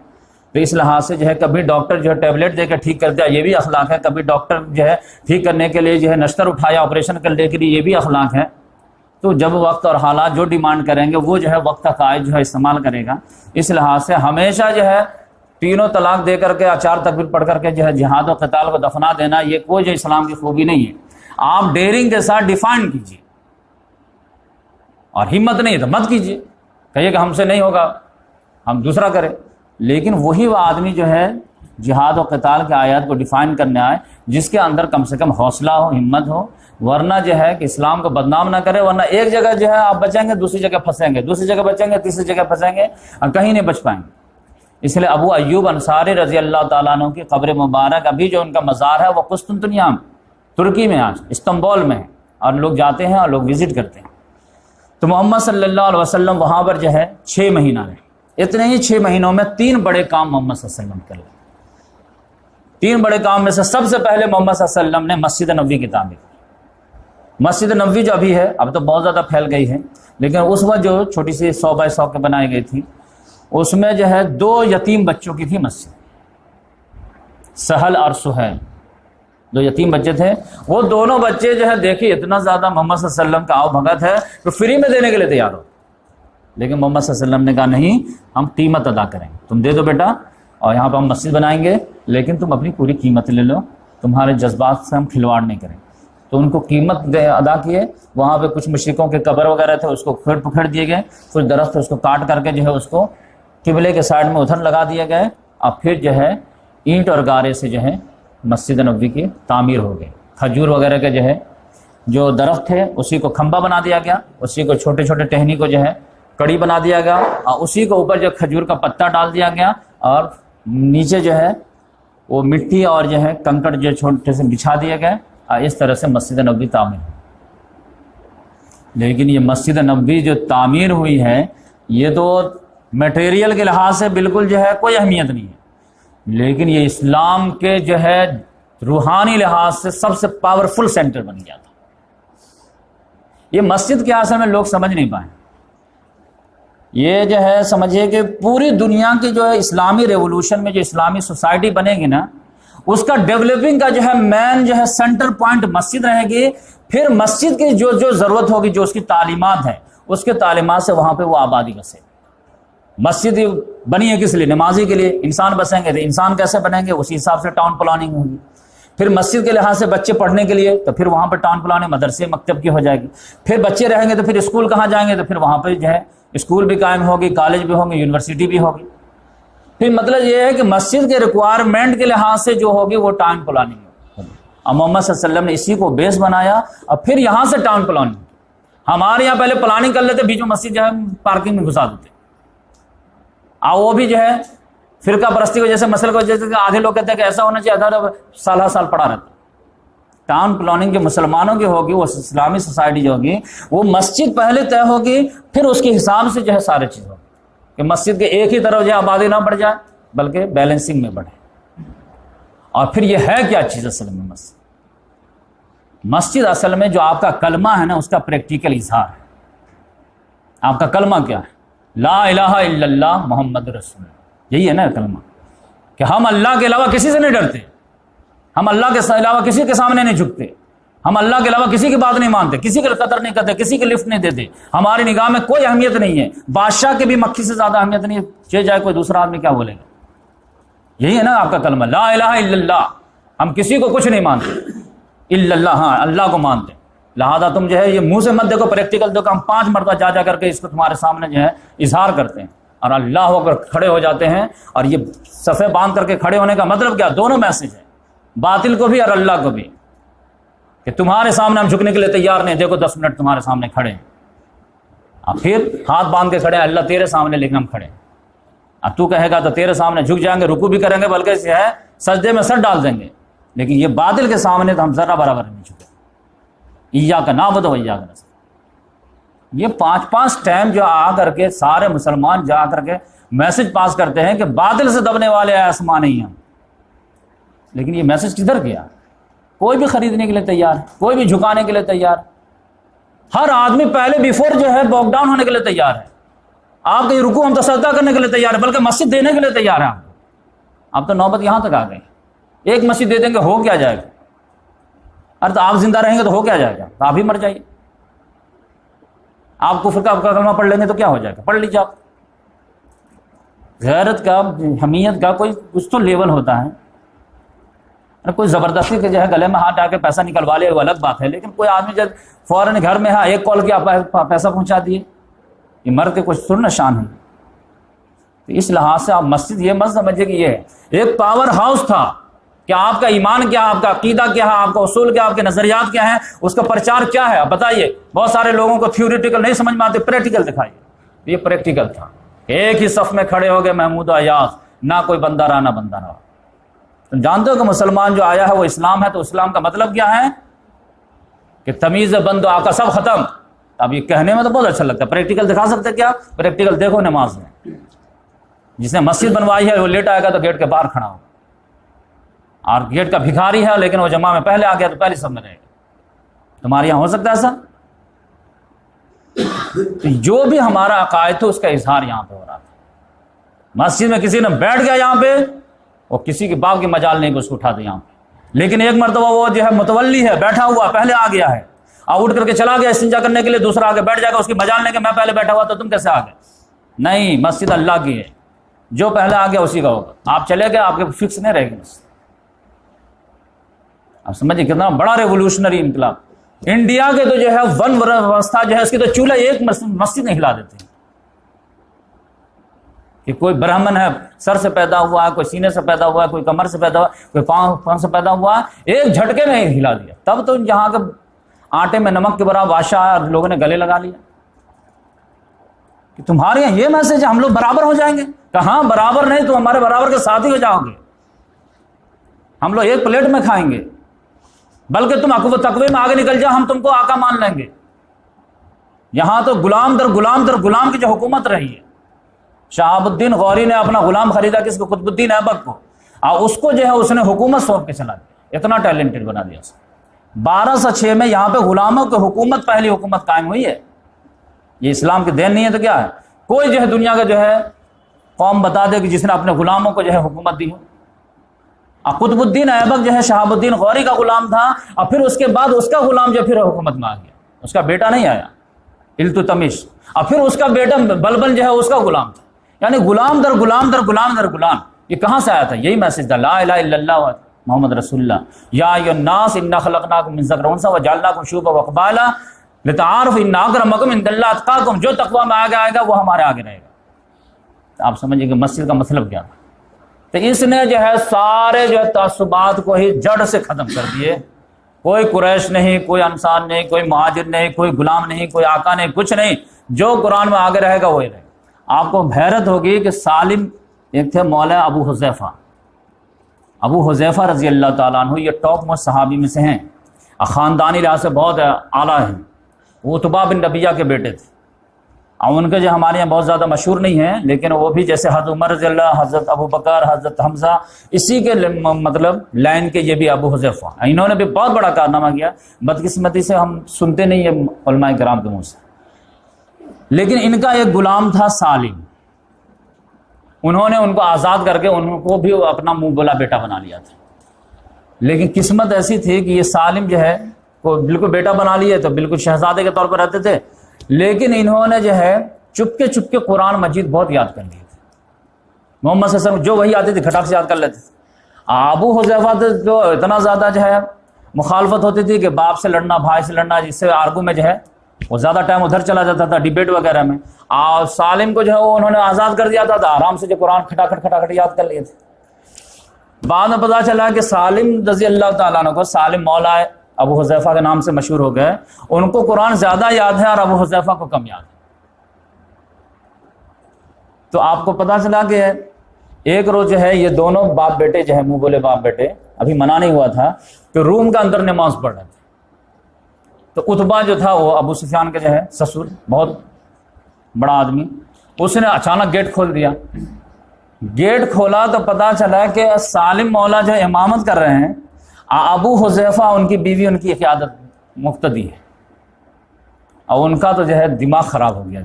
تو اس لحاظ سے جو ہے کبھی ڈاکٹر جو ہے ٹیبلٹ دے کے ٹھیک کر دیا یہ بھی اخلاق ہے، کبھی ڈاکٹر جو ہے ٹھیک کرنے کے لیے جو ہے نشتر اٹھایا آپریشن کرنے کے لیے یہ بھی اخلاق ہے۔ تو جب وقت اور حالات جو ڈیمانڈ کریں گے وہ جو ہے وقت کا قائد جو ہے استعمال کرے گا۔ اس لحاظ سے ہمیشہ جو ہے تینوں طلاق دے کر کے 4 تکبیر پڑھ کر کے جو ہے جہاد و قتال کو دفنا دینا یہ کوئی جو اسلام کی خوبی نہیں ہے۔ آپ ڈیرنگ کے ساتھ ڈیفائن کیجیے، اور ہمت نہیں تو مت کیجیے، کہیے کہ ہم سے نہیں ہوگا ہم دوسرا کریں، لیکن وہی وہ آدمی جو ہے جہاد و قتال کے آیات کو ڈیفائن کرنے آئے جس کے اندر کم سے کم حوصلہ ہو، ہمت ہو، ورنہ جو ہے کہ اسلام کو بدنام نہ کرے، ورنہ ایک جگہ جو ہے آپ بچیں گے دوسری جگہ پھنسیں گے، دوسری جگہ بچیں گے تیسری جگہ پھنسیں گے، اور کہیں نہیں بچ پائیں گے۔ اس لیے ابو ایوب انصاری رضی اللہ تعالیٰ عنہ کی قبر مبارک ابھی جو ان کا مزار ہے وہ قسطنطنیہ ترکی میں آج استنبول میں ہے، اور لوگ جاتے ہیں اور لوگ وزٹ کرتے ہیں۔ تو محمد صلی اللہ علیہ وسلم وہاں پر جو ہے 6 مہینہ رہے، اتنے ہی 6 مہینوں میں 3 بڑے کام محمد صلی اللہ علیہ وسلم کر لے۔ 3 بڑے کام میں سے سب سے پہلے محمد صلی اللہ علیہ وسلم نے مسجد نبوی کی تعمیر کی۔ مسجد نبوی جو ابھی ہے اب تو بہت زیادہ پھیل گئی ہے، لیکن اس وقت جو چھوٹی سی 100 بائی 100 کے بنائی گئی تھی اس میں جو ہے 2 یتیم بچوں کی تھی مسجد، سہل اور سہیل، 2 یتیم بچے تھے۔ وہ دونوں بچے جو ہے دیکھیے اتنا زیادہ محمد صلی اللہ علیہ وسلم کا آؤ بھگت ہے تو فری میں دینے کے لیے تیار ہو، لیکن محمد صلی اللہ علیہ وسلم نے کہا نہیں، ہم قیمت ادا کریں گے، تم دے دو بیٹا اور یہاں پہ ہم مسجد بنائیں گے، لیکن تم اپنی پوری قیمت لے لو، تمہارے جذبات سے ہم کھلواڑ نہیں کریں۔ تو ان کو قیمت ادا کیے۔ وہاں پہ کچھ مشرکوں کے قبر وغیرہ تھے اس کو پکھیڑ دیے گئے، کچھ درخت اس کو کاٹ کر کے جو ہے اس کو قبلے کے سائڈ میں ادھر لگا دیے گئے، اور پھر جو ہے اینٹ اور گارے سے جو ہے مسجد نبوی کی تعمیر ہو گئی۔ کھجور وغیرہ کے جو ہے جو درخت ہے اسی کو کھمبا بنا دیا گیا، اسی کو چھوٹے چھوٹے ٹہنی کو جو ہے کڑی بنا دیا گیا، اور اسی کے اوپر جو کھجور کا پتا ڈال دیا گیا، اور نیچے جو ہے وہ مٹی اور جو ہے کنکڑ جو چھوٹے سے بچھا دیے گئے، اور اس طرح سے مسجد نبوی تعمیر ہوئی۔ لیکن یہ مسجد نبوی جو تعمیر ہوئی ہے یہ تو میٹیریل کے لحاظ سے بالکل جو ہے کوئی اہمیت نہیں ہے، لیکن یہ اسلام کے جو ہے روحانی لحاظ سے سب سے پاورفل سینٹر بن گیا تھا۔ یہ مسجد کے اصل میں لوگ سمجھ نہیں پائے۔ یہ جو ہے سمجھیے کہ پوری دنیا کی جو ہے اسلامی ریولوشن میں جو اسلامی سوسائٹی بنے گی نا، اس کا ڈیولپنگ کا جو ہے مین جو ہے سینٹر پوائنٹ مسجد رہے گی۔ پھر مسجد کی جو ضرورت ہوگی، جو اس کی تعلیمات ہیں، اس کے تعلیمات سے وہاں پہ وہ آبادی بسے۔ مسجد بنی ہے کس لیے؟ نمازی کے لیے۔ انسان بسیں گے تو انسان کیسے بنیں گے؟ اسی حساب سے ٹاؤن پلاننگ ہوگی۔ پھر مسجد کے لحاظ سے بچے پڑھنے کے لیے تو پھر وہاں پہ ٹاؤن پلاننگ مدرسے مکتب کی ہو جائے گی۔ پھر بچے رہیں گے تو پھر اسکول کہاں جائیں گے؟ تو پھر وہاں پہ جو ہے اسکول بھی قائم ہوگی، کالج بھی ہوں گے، یونیورسٹی بھی ہوگی۔ پھر مطلب یہ ہے کہ مسجد کے ریکوائرمنٹ کے لحاظ سے جو ہوگی وہ ٹاؤن پلاننگ ہوگی۔ اور محمد صلی اللہ علیہ وسلم نے اسی کو بیس بنایا، اور پھر یہاں سے ٹاؤن پلاننگ۔ ہمارے یہاں پہلے پلاننگ کر لیتے، بیچ میں مسجد جو ہے پارکنگ میں گھسا دیتے، اور وہ بھی جو ہے فرقہ پرستی کی وجہ سے، مسئلے کی وجہ سے آدھے لوگ کہتے ہیں کہ ایسا ہونا چاہیے، آدھا سالہ سال پڑا رہتا۔ ٹاؤن پلاننگ جو مسلمانوں کی ہوگی، وہ اسلامی سوسائٹی جو ہوگی، وہ مسجد پہلے طے ہوگی، پھر اس کے حساب سے جو ہے سارے چیز ہوگی کہ مسجد کے ایک ہی طرف جو ہے آبادی نہ بڑھ جائے بلکہ بیلنسنگ میں بڑھے۔ اور پھر یہ ہے کیا چیز اصل میں؟ مسجد اصل میں جو آپ کا کلمہ ہے نا، اس کا پریکٹیکل اظہار ہے۔ آپ کا کلمہ کیا ہے؟ لا الہ الا اللہ محمد رسول اللہ، یہی ہے نا کلمہ، کہ ہم اللہ کے علاوہ کسی سے نہیں ڈرتے، ہم اللہ کے علاوہ کسی کے سامنے نہیں جھکتے، ہم اللہ کے علاوہ کسی کی بات نہیں مانتے، کسی کی قدر نہیں کرتے، کسی کی لفٹ نہیں دیتے، ہماری نگاہ میں کوئی اہمیت نہیں ہے، بادشاہ کی بھی مکھی سے زیادہ اہمیت نہیں ہے، چاہے جائے کوئی دوسرا آدمی کیا بولے گا۔ یہی ہے نا آپ کا کلمہ، لا الہ الا اللہ، ہم کسی کو کچھ نہیں مانتے الا اللہ، ہاں اللہ کو مانتے۔ لہذا تم جو ہے یہ منہ سے مت دیکھو، پریکٹیکل دیکھو، ہم 5 مرتبہ جا کر کے اس کو تمہارے سامنے جو ہے اظہار کرتے ہیں، اور اللہ ہو کر کھڑے ہو جاتے ہیں۔ اور یہ صفے باندھ کر کے کھڑے ہونے کا مطلب کیا؟ دونوں میسج ہے، باطل کو بھی اور اللہ کو بھی، کہ تمہارے سامنے ہم جھکنے کے لیے تیار نہیں، دیکھو 10 منٹ تمہارے سامنے کھڑے ہیں، اب پھر ہاتھ باندھ کے کھڑے ہیں اللہ تیرے سامنے، لیکن ہم کھڑے ہیں۔ اب تو کہے گا تو تیرے سامنے جھک جائیں گے، رکوع بھی کریں گے، بلکہ جو ہے سجدے میں سر ڈال دیں گے، لیکن یہ باطل کے سامنے تو ہم ذرہ برابر نہیں جھکے۔ ایاک نعبد و ایاک نستعین، یہ 5 ٹائم جو آ کر کے سارے مسلمان جا کر کے میسج پاس کرتے ہیں کہ باطل سے دبنے والے آسمان نہیں ہم، لیکن یہ میسج کدھر گیا؟ کوئی بھی خریدنے کے لیے تیار ہے، کوئی بھی جھکانے کے لیے تیار ہے، ہر آدمی پہلے بیفور جو ہے باک ڈاؤن ہونے کے لیے تیار ہے۔ آپ کے رکوع ہم تو سجدہ کرنے کے لیے تیار ہے، بلکہ مسجد دینے کے لیے تیار ہے۔ آپ تو نوبت یہاں تک آ گئی، ایک مسجد دے دیں گے ہو کیا جائے گا؟ ارے تو آپ زندہ رہیں گے تو ہو کیا جائے گا؟ تو آپ ہی مر جائیے۔ آپ کفر کا کلمہ پڑھ لیں گے تو کیا ہو جائے گا؟ پڑھ لیجیے آپ۔ غیرت کا، حمیت کا کوئی کچھ تو لیول ہوتا ہے۔ کوئی زبردستی کے جو ہے گلے میں ہاتھ ڈال کے پیسہ نکلوا لے وہ الگ بات ہے، لیکن کوئی آدمی جب فوراً گھر میں ایک کال کیا پیسہ پہنچا دیے، یہ مرد کے کچھ تھوڑی نا شان ہے۔ تو اس لحاظ سے آپ مسجد یہ مت سمجھے کہ یہ ہے ایک پاور ہاؤس تھا کہ آپ کا ایمان کیا ہے، آپ کا عقیدہ کیا ہے، آپ کا اصول کیا، آپ کے نظریات کیا ہیں، اس کا پرچار کیا ہے، آپ بتائیے۔ بہت سارے لوگوں کو تھیوریٹیکل نہیں سمجھ میں آتے، پریکٹیکل دکھائیے۔ یہ پریکٹیکل تھا، ایک ہی صف میں کھڑے ہو گئے محمود و ایاز، نہ کوئی بندہ رہا نہ بندہ رہا۔ تم جانتے ہو کہ مسلمان جو آیا ہے وہ اسلام ہے، تو اسلام کا مطلب کیا ہے کہ تمیز بند و آقا سب ختم۔ اب یہ کہنے میں تو بہت اچھا لگتا ہے، پریکٹیکل دکھا سکتے کیا؟ پریکٹیکل دیکھو نماز میں، جس نے مسجد بنوائی ہے وہ لیٹ آئے گا تو گیٹ کے باہر کھڑا ہو، اور گیٹ کا بھکاری ہے لیکن وہ جماع میں پہلے آ گیا تو پہلے سب میں رہے گا۔ تمہارے یہاں ہو سکتا ہے ایسا؟ جو بھی ہمارا عقائد تھا اس کا اظہار یہاں پہ ہو رہا تھا۔ مسجد میں کسی نے بیٹھ گیا یہاں پہ، اور کسی کے باپ کی مجال نہیں کہ اس کو اٹھا دے یہاں پہ، لیکن ایک مرتبہ وہ جو ہے متولی ہے، بیٹھا ہوا پہلے آ گیا ہے، اور اٹھ کر کے چلا گیا استنجا کرنے کے لیے، دوسرا آگے بیٹھ جائے گا، اس کی مجال نہیں کہ میں پہلے بیٹھا ہوا تو تم کیسے آ گئے؟ نہیں، مسجد اللہ کی ہے، جو پہلے آ گیا اسی کا ہوگا۔ آپ چلے گئے، آپ کے فکس نہیں رہے گی مسجد۔ آپ سمجھیں کتنا بڑا ریولوشنری انقلاب۔ انڈیا کے تو جو ہے ون ویوستھا جو ہے اس کی تو چولہا ایک مسجد نہیں ہلا دیتے کہ کوئی برہمن ہے سر سے پیدا ہوا ہے، کوئی سینے سے پیدا ہوا ہے، کوئی کمر سے پیدا ہوا ہے، کوئی پاؤں سے پیدا ہوا ہے، ایک جھٹکے میں ہلا دیا۔ تب تو جہاں کا آٹے میں نمک کے برابر بادشاہ آیا اور لوگوں نے گلے لگا لیا کہ تمہارے یہاں یہ میسج ہے ہم لوگ برابر ہو جائیں گے. کہاں برابر نہیں، تم ہمارے برابر کے ساتھی ہو جاؤ گے، ہم لوگ ایک پلیٹ میں کھائیں گے، بلکہ تم عقو و تقوی میں آگے نکل جاؤ، ہم تم کو آقا مان لیں گے. یہاں تو غلام در غلام در غلام کی جو حکومت رہی ہے. شہاب الدین غوری نے اپنا غلام خریدا کس کو؟ قطب الدین ایبک کو، اور اس کو جو ہے اس نے حکومت سونپ کے چلا دیا، اتنا ٹیلنٹڈ بنا دیا اس نے. 1206 میں یہاں پہ غلاموں کی حکومت، پہلی حکومت قائم ہوئی ہے. یہ اسلام کی دین نہیں ہے تو کیا ہے؟ کوئی جو ہے دنیا کا جو ہے قوم بتا دے کہ جس نے اپنے غلاموں کو جو ہے حکومت دی ہو. قطب الدین ایبک جو ہے شہاب الدین غوری کا غلام تھا، اور پھر اس کے بعد اس کا غلام جو پھر حکومت میں آ گیا، اس کا بیٹا نہیں آیا التتمش، اور پھر اس کا بیٹا بلبل جو ہے اس کا غلام تھا. یعنی غلام در غلام در غلام در غلام. یہ کہاں سے آیا تھا؟ یہی میسج تھا، لا الہ الا اللہ محمد رسول اللہ. یا ایھا الناس انا خلقناکم من ذکر و انثی وجعلناکم شعوبا وقبائلا لتعارفوا ان اکرمکم عند اللہ اتقاکم. جو تقوی میں آگے آئے گا وہ ہمارے آگے رہے گا. آپ سمجھیں کہ مسجد کا مطلب کیا تھا؟ تو اس نے جو ہے سارے جو ہے تعصبات کو ہی جڑ سے ختم کر دیے. کوئی قریش نہیں، کوئی انصار نہیں، کوئی مہاجر نہیں، کوئی غلام نہیں، کوئی آقا نہیں، کچھ نہیں. جو قرآن میں آگے رہے گا وہی رہے گا. آپ کو حیرت ہوگی کہ سالم ایک تھے مولا ابو حذیفہ. ابو حذیفہ رضی اللہ تعالیٰ عنہ یہ ٹاپ موسٹ صحابی میں سے ہیں، خاندانی لحاظ سے بہت اعلیٰ ہیں. وہ عتبہ بن ربیعہ کے بیٹے تھے، اور ان کے جو ہمارے یہاں بہت زیادہ مشہور نہیں ہیں، لیکن وہ بھی جیسے حضرت عمر رضی اللہ، حضرت ابو بکر، حضرت حمزہ، اسی کے مطلب لائن کے یہ بھی ابو حذیفہ. انہوں نے بھی بہت بڑا کارنامہ کیا. بدقسمتی سے ہم سنتے نہیں ہیں علماء کرام کے منہ سے. لیکن ان کا ایک غلام تھا سالم، انہوں نے ان کو آزاد کر کے ان کو بھی اپنا منہ بولا بیٹا بنا لیا تھا. لیکن قسمت ایسی تھی کہ یہ سالم جو ہے وہ بالکل بیٹا بنا لیے، تو بالکل شہزادے کے طور پر رہتے تھے. لیکن انہوں نے جو ہے چپ کے قرآن مجید بہت یاد کر لیے تھے. محمد صلی اللہ علیہ وسلم جو وہی آتی تھی کھٹاک سے یاد کر لیتے تھے. ابو حذیفہ جو اتنا زیادہ جو ہے مخالفت ہوتی تھی کہ باپ سے لڑنا، بھائی سے لڑنا، جس سے آرگو میں جو ہے وہ زیادہ ٹائم ادھر چلا جاتا تھا ڈیبیٹ وغیرہ میں. اور سالم کو جو ہے وہ انہوں نے آزاد کر دیا تھا، تو آرام سے جو قرآن کھٹاکھٹ یاد کر لیے تھے. بعد میں پتا چلا کہ سالم رضی اللہ تعالیٰ عنہ کو، سالم مولا ہے ابو حذیفہ کے نام سے مشہور ہو گئے، ان کو قرآن زیادہ یاد ہے اور ابو حذیفہ کو کم یاد ہے. تو آپ کو پتا چلا کہ ایک روز جو ہے یہ دونوں باپ بیٹے جو ہے منہ بولے باپ بیٹے، ابھی منع نہیں ہوا تھا کہ روم کا اندر نماز پڑھ رہے تھے. تو عتبہ جو تھا وہ ابو سفیان کے جو ہے سسر، بہت بڑا آدمی، اس نے اچانک گیٹ کھول دیا. گیٹ کھولا تو پتا چلا کہ سالم مولا جو امامت کر رہے ہیں، ابو حذیفہ ان کی بیوی ان کی قیادت مقتدی ہے. اور ان کا تو جو ہے دماغ خراب ہو گیا.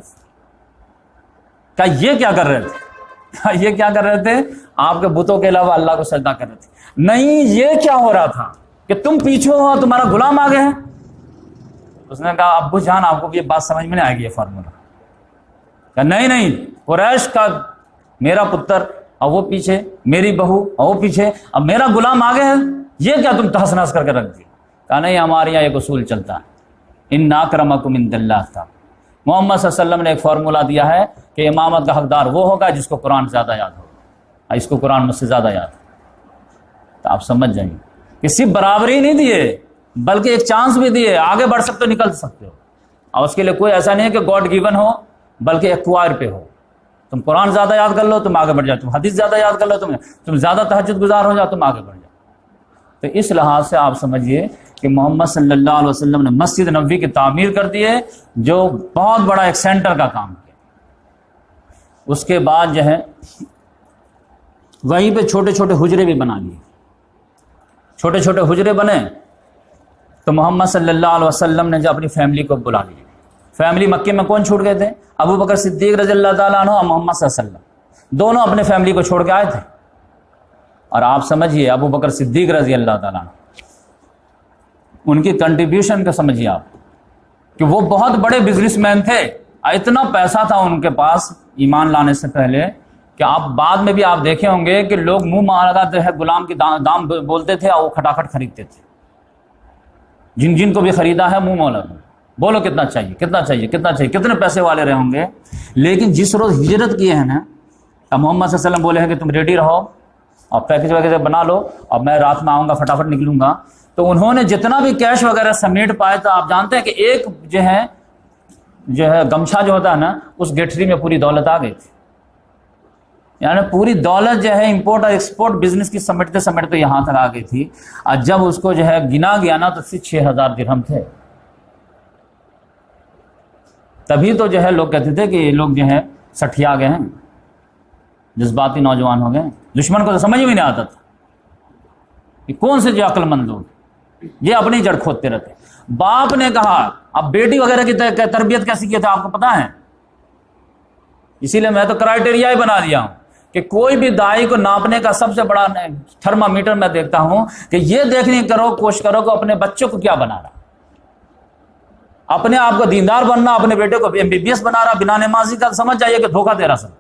کہ یہ کیا کر رہے تھے؟ یہ کیا کر رہے تھے؟ آپ کے بتوں کے علاوہ اللہ کو سجدہ کر رہے تھے. نہیں، یہ کیا ہو رہا تھا کہ تم پیچھے ہو، تمہارا غلام آگے ہے. اس نے کہا ابو جان آپ کو یہ بات سمجھ میں نہیں آئے گی، یہ فارمولا. کہ نہیں، قریش کا میرا پتر اور وہ پیچھے، میری بہو اور وہ پیچھے، اب میرا غلام آگے ہے، یہ کیا تم تہس نہس کر کے رکھ دیا؟ کہا نہیں، ہمارے یہاں ایک اصول چلتا ہے، ان اکرمکم عند اللہ تھا. محمد صلی اللہ علیہ وسلم نے ایک فارمولہ دیا ہے کہ امامت کا حقدار وہ ہوگا جس کو قرآن زیادہ یاد ہوگا. اس کو قرآن مجھ سے زیادہ یاد ہے. تو آپ سمجھ جائیں کہ صرف برابری نہیں دیے بلکہ ایک چانس بھی دیے، آگے بڑھ سکتے ہو، نکل سکتے ہو. اور اس کے لیے کوئی ایسا نہیں ہے کہ گاڈ گیون ہو، بلکہ ایکوائر پہ ہو. تم قرآن زیادہ یاد کر لو تم آگے بڑھ جاؤ، تم حدیث زیادہ یاد کر لو تم زیادہ تہجد گزار ہو جاؤ، تم آگے بڑھ جاؤ. تو اس لحاظ سے آپ سمجھیے کہ محمد صلی اللہ علیہ وسلم نے مسجد نبوی کی تعمیر کر دی ہے، جو بہت بڑا ایک سینٹر کا کام کیا. اس کے بعد جو ہے وہیں پہ چھوٹے چھوٹے حجرے بھی بنا لیے. چھوٹے چھوٹے حجرے بنے تو محمد صلی اللہ علیہ وسلم نے جو اپنی فیملی کو بلا لی. فیملی مکے میں کون چھوڑ گئے تھے؟ ابو بکر صدیق رضی اللہ تعالیٰ عنہ اور محمد صلی اللہ علیہ وسلم، دونوں اپنے فیملی کو چھوڑ کے آئے تھے. اور آپ سمجھیے ابو بکر صدیق رضی اللہ تعالیٰ عنہ، ان کی کنٹریبیوشن کا سمجھیے آپ کہ وہ بہت بڑے بزنس مین تھے. اتنا پیسہ تھا ان کے پاس ایمان لانے سے پہلے کہ آپ بعد میں بھی آپ دیکھے ہوں گے کہ لوگ منہ مانگتے ہیں غلام کی دام بولتے تھے اور وہ کھٹاکھٹ خریدتے تھے. جن کو بھی خریدا ہے منہ مولا بولو کتنا چاہیے کتنا چاہیے کتنا چاہیے، کتنے پیسے والے رہے ہوں گے. لیکن جس روز ہجرت کیے ہیں نا، محمد صلی اللہ علیہ وسلم بولے ہیں کہ تم ریڈی رہو اور پیکج وغیرہ بنا لو اور میں رات میں آؤں گا، فٹافٹ نکلوں گا. تو انہوں نے جتنا بھی کیش وغیرہ سمیٹ پائے تو آپ جانتے ہیں کہ ایک جو ہے گمچھا جو ہوتا ہے نا، اس گٹھری میں پوری دولت آ گئی تھی. یعنی پوری دولت جو ہے امپورٹ اور ایکسپورٹ بزنس کی سمیٹتے سمیٹتے یہاں تک آ گئی تھی. اور جب اس کو جو ہے گنا گیا نا تو 6,000 درہم تھے. تبھی تو جو ہے لوگ کہتے تھے کہ یہ لوگ جو ہے سٹھیا گئے ہیں، جذباتی نوجوان ہو گئے ہیں. دشمن کو تو سمجھ بھی نہیں آتا تھا کہ کون سے جو عقل مند لوگ یہ اپنی جڑ کھودتے رہتے. باپ نے کہا، اب بیٹی وغیرہ کی تربیت کیسی کی تھی آپ کو پتا ہے؟ اسی لیے میں تو کرائٹیریا ہی بنا دیا ہوں کہ کوئی بھی دائی کو ناپنے کا سب سے بڑا تھرمامیٹر میں دیکھتا ہوں کہ یہ دیکھنے کوشش کرو کہ اپنے بچوں کو کیا بنا رہا. اپنے آپ کو دیندار بننا، اپنے بیٹے کو MBBS بنا رہا، بنا نمازی کا، سمجھ جائیے کہ دھوکہ دے رہا. سب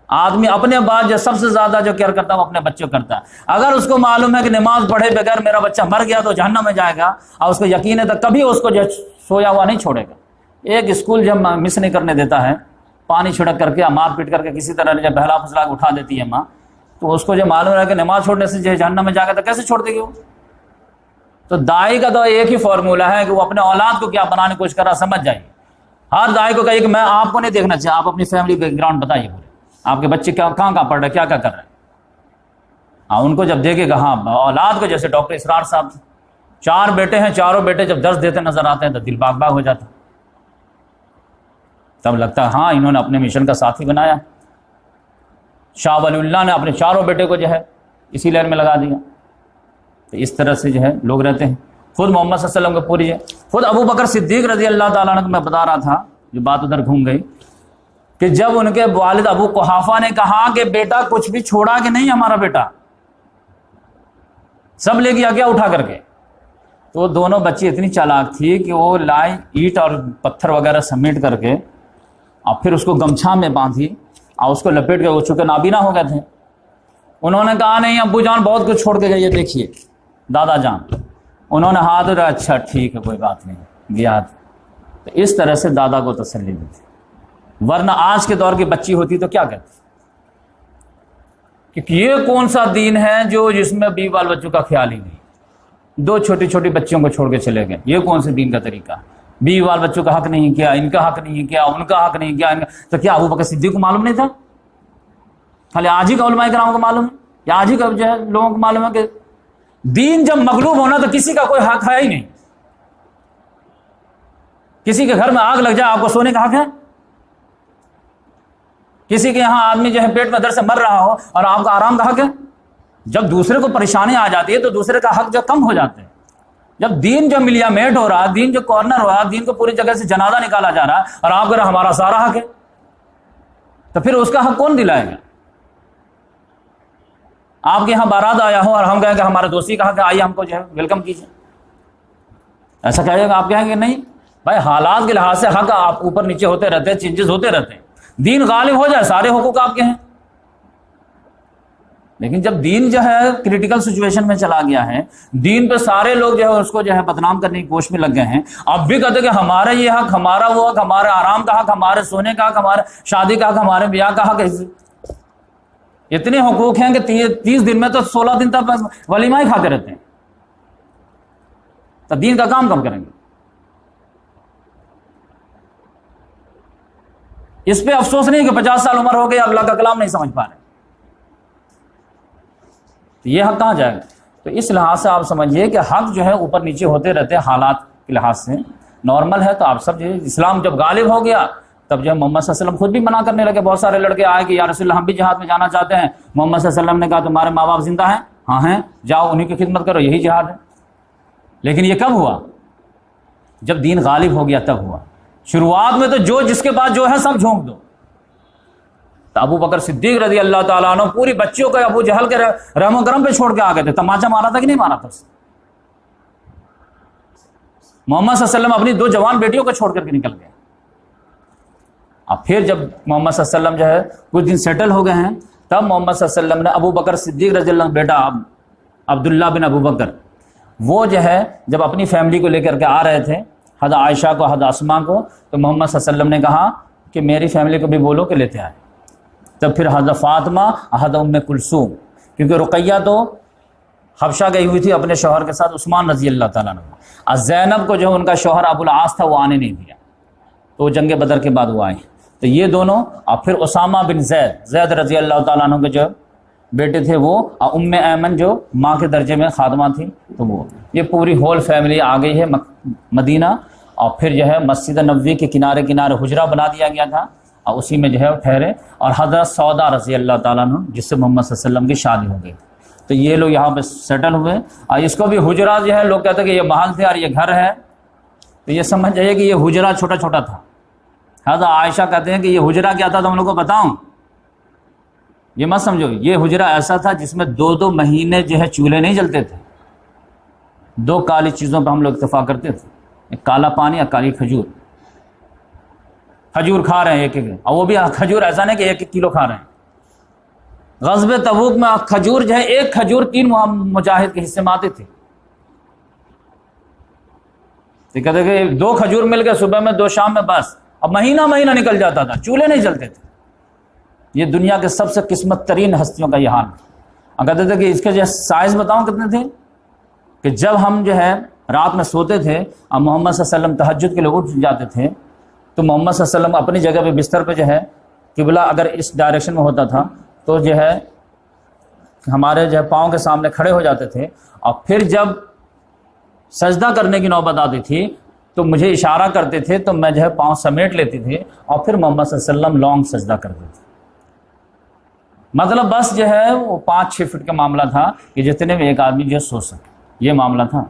آدمی اپنے بعد جو سب سے زیادہ جو کیئر کرتا ہے وہ اپنے بچوں کرتا ہے. اگر اس کو معلوم ہے کہ نماز پڑھے بغیر میرا بچہ مر گیا تو جہنم میں جائے گا، اور اس کو یقین ہے تو کبھی اس کو جو سویا ہوا نہیں چھوڑے گا. ایک اسکول جب مس نہیں کرنے دیتا ہے، پانی چھڑک کر کے مار پیٹ کر کے کسی طرح جب بہلا پھسلا کے اٹھا دیتی ہے ماں، تو اس کو جو معلوم ہے کہ نماز چھوڑنے سے جو جہنم میں جائے گا تو کیسے چھوڑ دے گی وہ؟ تو دائی کا تو ایک ہی فارمولہ ہے کہ وہ اپنے اولاد کو کیا بنانے کی کوشش کر رہا، سمجھ جائیے. ہر دائی کو کہیے کہ میں آپ کو نہیں دیکھنا چاہیے، آپ اپنی فیملی بیک گراؤنڈ بتائیے پورے، آپ کے بچے کہاں پڑھ رہے ہیں، کیا کر رہے ہیں. ان کو جب دیکھے گا، ہاں اولاد کو، جیسے ڈاکٹر اسرار صاحب 4 بیٹے ہیں، چاروں بیٹے جب درس دیتے نظر آتے ہیں تو دل باغ باغ ہو جاتا. تب لگتا ہے ہاں انہوں نے اپنے مشن کا ساتھی بنایا. شاہ ولی اللہ نے اپنے چاروں بیٹے کو جو ہے اسی لہر میں لگا دیا. تو اس طرح سے جو ہے لوگ رہتے ہیں. خود محمد صلی اللہ علیہ وسلم کو پوری ہے. خود ابو بکر صدیق رضی اللہ تعالیٰ عنہ کو میں بتا رہا تھا، جو بات ادھر گھوم گئی، کہ جب ان کے والد ابو قحافہ نے کہا کہ بیٹا کچھ بھی چھوڑا کہ نہیں ہمارا بیٹا، سب لے گیا کیا اٹھا کر کے، تو دونوں بچی اتنی چالاک تھی کہ وہ لائے اینٹ اور پتھر وغیرہ سمیٹ کر کے اور پھر اس کو گمچھا میں باندھی اور اس کو لپیٹ کے، وہ چونکہ نابینا ہو گئے تھے. انہوں نے کہا نہیں ابو جان بہت کچھ چھوڑ کے گئے، دیکھیے دادا جان. انہوں نے ہاتھ اٹھایا، اچھا ٹھیک ہے کوئی بات نہیں گیا. تو اس طرح سے دادا کو تسلی دی تھی. ورنہ آج کے دور کی بچی ہوتی تو کیا کہتی کہ یہ کون سا دین ہے جو جس میں بیوی بال بچوں کا خیال ہی نہیں، 2 چھوٹی چھوٹی بچیوں کو چھوڑ کے چلے گئے. یہ کون سے دین کا طریقہ؟ بیوی بال بچوں کا حق نہیں کیا، ان کا حق نہیں کیا، ان کا حق نہیں کیا. تو کیا ابو بکر صدیق کو معلوم نہیں تھا؟ خالی آج ہی کا علماء کرام کو معلوم ہے، یا آج ہی کا جو ہے لوگوں کو معلوم ہے کہ دین جب مغلوب ہونا تو کسی کا کوئی حق ہے ہی نہیں. کسی کے گھر میں آگ لگ جائے آپ کو سونے کا حق ہے؟ کسی کے یہاں آدمی جو ہے پیٹ میں درد سے مر رہا ہو اور آپ کا آرام کا حق ہے؟ جب دوسرے کو پریشانی آ جاتی ہے تو دوسرے کا حق جو کم ہو جاتے ہیں. جب دین جو ملیا میٹ ہو رہا ہے، دین جو کارنر ہو رہا ہے، دین کو پوری جگہ سے جنازہ نکالا جا رہا ہے، اور آپ کہہ رہے ہمارا سارا حق ہے، تو پھر اس کا حق کون دلائے گا؟ آپ کے یہاں بارات آیا ہو اور ہم کہیں کہ ہمارے دوستی کا حق ہے، آئیے ہم کو جو ہے ویلکم کیجیے، ایسا کہیے گا؟ آپ کہیں گے نہیں بھائی، حالات کے لحاظ سے حق آپ اوپر نیچے ہوتے رہتے ہیں، چینجز ہوتے رہتے ہیں. دین غالب ہو جائے سارے حقوق آپ کے ہیں. لیکن جب دین جو ہے کریٹیکل سچویشن میں چلا گیا ہے، دین پہ سارے لوگ جو ہے اس کو جو ہے بدنام کرنے کی کوشش میں لگ گئے ہیں. اب بھی کہتے کہ ہمارا یہ حق، ہمارا وہ حق، ہمارے آرام کا حق، ہمارے سونے کا حق، ہمارے شادی کا حق، ہمارے بیاہ کا حق. اتنے حقوق ہیں کہ 30 دن میں تو 16 دن تک ولیمہ ہی کھاتے رہتے ہیں. تو دین کا کام کب کریں گے؟ اس پہ افسوس نہیں کہ 50 سال عمر ہو گئی اللہ کا کلام نہیں سمجھ پا رہے، تو یہ حق کہاں جائے گا؟ تو اس لحاظ سے آپ سمجھیے کہ حق جو ہے اوپر نیچے ہوتے رہتے ہیں حالات کے لحاظ سے. نارمل ہے. تو آپ سب جو اسلام جب غالب ہو گیا تب جو محمد صلی اللہ علیہ وسلم خود بھی منع کرنے لگے. بہت سارے لڑکے آئے کہ یا رسول اللہ ہم بھی جہاد میں جانا چاہتے ہیں. محمد صلی اللہ علیہ وسلم نے کہا تمہارے ماں باپ زندہ ہیں؟ ہاں ہیں، جاؤ انہیں کی خدمت کرو، یہی جہاد ہے. لیکن یہ کب ہوا؟ جب دین غالب ہو گیا تب ہوا. شروعات میں تو جو جس کے بعد جو ہے سب جھونک دو. تو ابو بکر صدیق رضی اللہ تعالیٰ عنہ پوری بچیوں کو ابو جہل کے رحم و کرم پہ چھوڑ کے آ گئے تھے. تماچا مارا تھا کہ نہیں مارا تھا؟ محمد صلی اللہ علیہ وسلم اپنی 2 جوان بیٹیوں کو چھوڑ کر کے نکل گئے. اب پھر جب محمد صلی اللہ علیہ وسلم جو ہے کچھ دن سیٹل ہو گئے ہیں، تب محمد صلی اللہ علیہ وسلم نے ابو بکر صدیق رضی اللہ عنہ بیٹا عبداللہ بن ابو بکر، وہ جو ہے جب اپنی فیملی کو لے کر کے آ رہے تھے، حضرت عائشہ کو، حضرت اسماء کو، تو محمد صلی اللہ علیہ وسلم نے کہا کہ میری فیملی کو بھی بولو کہ لیتے آئے. تب پھر حضرت فاطمہ، حضرت ام کلثوم، کیونکہ رقیہ تو حبشہ گئی ہوئی تھی اپنے شوہر کے ساتھ، عثمان رضی اللہ تعالیٰ عنہ. اور زینب کو جو ان کا شوہر ابو العاص تھا وہ آنے نہیں دیا، تو جنگ بدر کے بعد وہ آئے. تو یہ دونوں، اور پھر اسامہ بن زید رضی اللہ تعالیٰ عنہ کے جو بیٹے تھے وہ، اور ام ایمن جو ماں کے درجے میں خادمہ تھی، تو وہ یہ پوری ہول فیملی آ گئی ہے مدینہ. اور پھر جو ہے مسجد نبوی کے کنارے کنارے حجرہ بنا دیا گیا تھا، اور اسی میں جو ہے ٹھہرے. اور حضرت سودا رضی اللہ تعالیٰ عنہ جس سے محمد صلی اللہ علیہ وسلم کی شادی ہو گئی، تو یہ لوگ یہاں پہ سیٹل ہوئے. اور اس کو بھی حجرہ جو ہے، لوگ کہتے ہیں کہ یہ محل تھے اور یہ گھر ہے، تو یہ سمجھ جائیے کہ یہ حجرہ چھوٹا چھوٹا تھا. حضرت عائشہ کہتے ہیں کہ یہ حجرہ کیا تھا تو ہم لوگ کو بتاؤں، یہ مت سمجھو، یہ حجرہ ایسا تھا جس میں 2 مہینے جو ہے چولہے نہیں جلتے تھے. 2 کالی چیزوں پہ ہم لوگ اتفاق کرتے تھے، ایک کالا پانی اور کالی کھجور. کھجور کھا رہے ہیں ایک ایک، اور وہ بھی کھجور ایسا نہیں کہ 1 کلو کھا رہے ہیں. غزوہ تبوک میں کھجور جو ہے، ایک کھجور 3 مجاہد کے حصے میں آتے تھے. تو کہتے کہ 2 کھجور مل گئے، صبح میں 2 شام میں، بس اب مہینہ نکل جاتا تھا، چولہے نہیں جلتے تھے. یہ دنیا کے سب سے قسمت ترین ہستیوں کا یہ حال. کہتے تھے کہ اس کے جو سائز بتاؤں کتنے تھے، کہ جب ہم جو ہے رات میں سوتے تھے اور محمد صلی اللہ علیہ وسلم تہجد کے لوگ اٹھ جاتے تھے، تو محمد صلی اللہ علیہ وسلم اپنی جگہ پہ بستر پہ جو ہے قبلہ اگر اس ڈائریکشن میں ہوتا تھا تو جو ہے ہمارے جو ہے پاؤں کے سامنے کھڑے ہو جاتے تھے. اور پھر جب سجدہ کرنے کی نوبت آتی تھی تو مجھے اشارہ کرتے تھے، تو میں جو ہے پاؤں سمیٹ لیتی تھی، اور پھر محمد صلی اللہ علیہ وسلم لانگ سجدہ کرتے تھے. مطلب بس جو ہے وہ 5-6 فٹ کا معاملہ تھا کہ جتنے میں ایک آدمی جو سو سکے، یہ معاملہ تھا.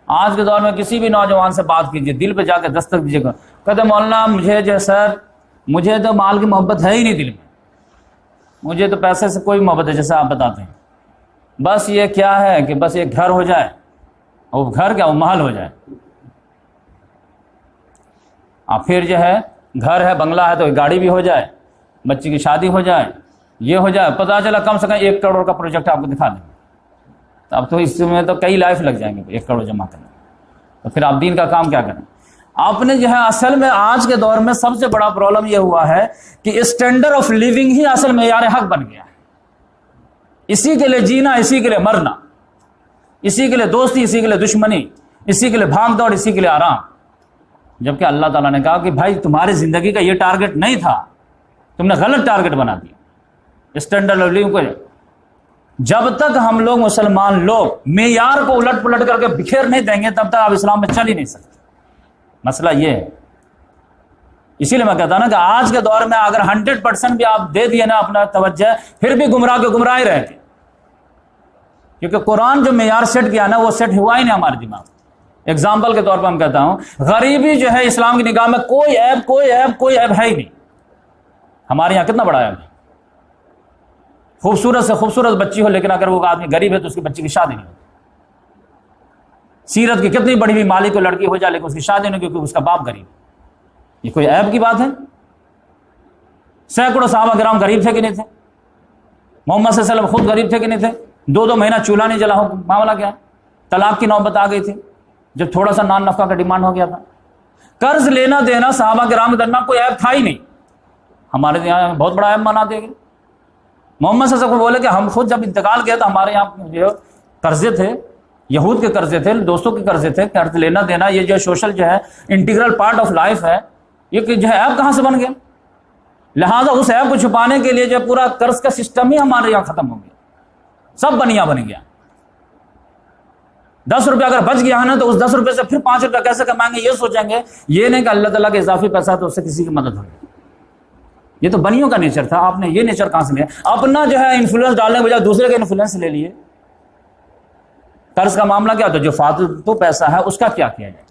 آج کے دور میں کسی بھی نوجوان سے بات کیجیے، دل پہ جا کے دستک دیجیے گا، کہتے مولانا مجھے جو سر مجھے تو مال کی محبت ہے ہی نہیں دل میں، مجھے تو پیسے سے کوئی محبت ہے جیسے آپ بتاتے ہیں، بس یہ کیا ہے کہ بس ایک گھر ہو جائے، اور گھر کیا وہ محل ہو جائے. اور پھر جو ہے گھر ہے، بنگلہ ہے، تو گاڑی بھی ہو جائے، بچی کی شادی ہو جائے، یہ ہو جائے. پتہ چلا کم سے کم 1 کروڑ کا پروجیکٹ آپ کو دکھا دیں، تو اب تو اس میں تو کئی لائف لگ جائیں گے 1 کروڑ جمع کرنے. تو پھر آپ دین کا کام کیا کریں؟ آپ نے جو ہے اصل میں آج کے دور میں سب سے بڑا پرابلم یہ ہوا ہے کہ اسٹینڈرڈ آف لیونگ ہی اصل معیار حق بن گیا ہے. اسی کے لیے جینا، اسی کے لیے مرنا، اسی کے لیے دوستی، اسی کے لیے دشمنی، اسی کے لیے بھاگ دوڑ، اسی کے لیے آرام. جبکہ اللہ تعالیٰ نے کہا کہ بھائی تمہاری زندگی کا یہ ٹارگٹ نہیں تھا، تم نے غلط ٹارگٹ بنا دیا. اسٹینڈرڈ آف لیونگ کو جب تک ہم لوگ مسلمان لوگ معیار کو الٹ پلٹ کر کے بکھیر نہیں دیں گے تب تک آپ اسلام میں چل ہی نہیں سکتے. مسئلہ یہ ہے. اسی لیے میں کہتا ہوں نا کہ آج کے دور میں اگر 100% بھی آپ دے دیے نا اپنا توجہ، پھر بھی گمراہ کے گمراہ ہی رہتے، کیونکہ قرآن جو معیار سیٹ کیا نا وہ سیٹ ہوا ہی نہیں ہمارے دماغ. ایگزامپل کے طور پر ہم کہتا ہوں، غریبی جو ہے اسلام کی نگاہ میں کوئی عیب ہے ہی نہیں. ہمارے یہاں کتنا بڑا عیب ہے، خوبصورت سے خوبصورت بچی ہو لیکن اگر وہ آدمی غریب ہے تو اس کی بچی کی شادی نہیں ہوتی. سیرت کی کتنی بڑی بھی مالک کو لڑکی ہو جائے لیکن اس کی شادی نہیں کیونکہ اس کا باپ غریب. یہ کوئی عیب کی بات ہے؟ سینکڑوں صحابہ کرام غریب تھے کہ نہیں تھے؟ محمد صلی اللہ علیہ وسلم خود غریب تھے کہ نہیں تھے؟ 2 مہینہ چولہا نہیں جلا ہو، معاملہ کیا ہے؟ طلاق کی نوبت آ گئی تھی جب تھوڑا سا نان نفقہ کا ڈیمانڈ ہو گیا تھا. قرض لینا دینا صحابہ کرام کے درمیان کوئی عیب تھا ہی نہیں. ہمارے یہاں بہت بڑا عیب منا دے گا. محمد صلی اللہ علیہ وسلم کو بولے کہ ہم خود جب انتقال کیا تو ہمارے یہاں جو قرضے تھے، یہود کے قرضے تھے، دوستوں کے قرضے تھے، قرض لینا دینا یہ جو سوشل جو ہے انٹیگرل پارٹ آف لائف ہے، یہ جو ہے عیب کہاں سے بن گیا؟ لہٰذا اس عیب کو چھپانے کے لیے جو پورا قرض کا سسٹم ہی ہمارے یہاں ختم ہو گیا، سب بنیا بن گیا. 10 روپیہ اگر بچ گیا ہے نا تو اس 10 روپے سے پھر 5 روپیہ کیسے کمائیں گے یہ سوچیں گے، یہ نہیں کہ اللہ تعالیٰ کے اضافی پیسہ ہے تو اس سے کسی کی مدد ہوگی. یہ تو بنیوں کا نیچر تھا. آپ نے یہ نیچر کہاں سے لیا؟ اپنا جو ہے انفلوئنس ڈالنے کے بجائے دوسرے کا انفلوئنس لے لیے. قرض کا معاملہ کیا ہوتا ہے؟ جو فاتو پیسہ ہے اس کا کیا کیا جائے؟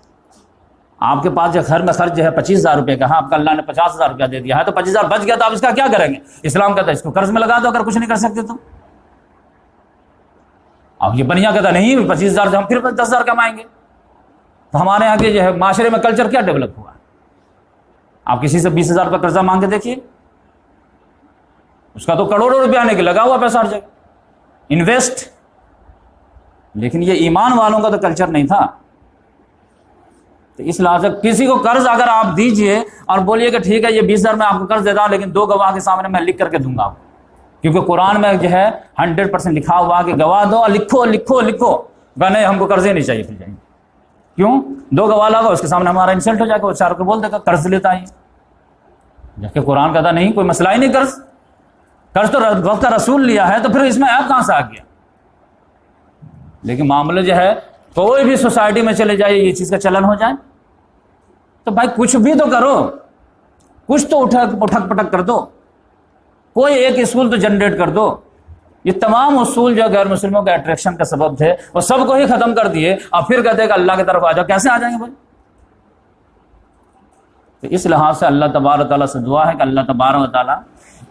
آپ کے پاس جو گھر میں خرچ جو ہے 25,000 روپے کا، آپ کا اللہ نے 50,000 روپیہ دے دیا ہے تو 25,000 بچ گیا تو آپ اس کا کیا کریں گے؟ اسلام کہتا ہے اس کو قرض میں لگا دو اگر کچھ نہیں کر سکتے تو. اب یہ بنیا کہتا نہیں 25,000 سے ہم پھر 10,000 کمائیں گے. تو ہمارے یہاں کے جو ہے معاشرے میں کلچر کیا ڈیولپ ہوا؟ آپ کسی سے 20,000 روپے قرضہ مانگ کے دیکھیے، اس کا تو کروڑوں روپیہ آنے کے لگا ہوا پیسہ ہر جگہ انویسٹ. لیکن یہ ایمان والوں کا تو کلچر نہیں تھا. تو اس لحاظ سے کسی کو قرض اگر آپ دیجئے اور بولیے کہ ٹھیک ہے یہ 20,000 میں آپ کو قرض دیتا ہوں لیکن 2 گواہ کے سامنے میں لکھ کر کے دوں گا آپ کیونکہ قرآن میں جو ہے 100% لکھا ہوا کہ گواہ دو، لکھو لکھو لکھو، نہیں ہم کو قرضے نہیں چاہیے، پھر جائیں گے کیوں؟ 2 گواہ لاگا، اس کے سامنے ہمارا انسلٹ ہو جائے گا، وہ 4 کو بول دے گا قرض لیتا ہے، جبکہ قرآن کہتا نہیں کوئی مسئلہ ہی نہیں، قرض تو وقت رسول لیا ہے، تو پھر اس میں ایپ کہاں سے آ گیا؟ لیکن معاملہ جو ہے کوئی بھی سوسائٹی میں چلے جائے یہ چیز کا چلن ہو جائے تو بھائی کچھ بھی تو کرو، کچھ تو اٹھک پٹک کر دو، کوئی ایک اصول تو جنریٹ کر دو۔ یہ تمام اصول جو غیر مسلموں کے اٹریکشن کا سبب تھے وہ سب کو ہی ختم کر دیے، اور پھر کہتے ہیں کہ اللہ کی طرف آ جاؤ، کیسے آ جائیں گے بھائی؟ تو اس لحاظ سے اللہ تبارک و تعالیٰ سے دعا ہے کہ اللہ تبارک و تعالیٰ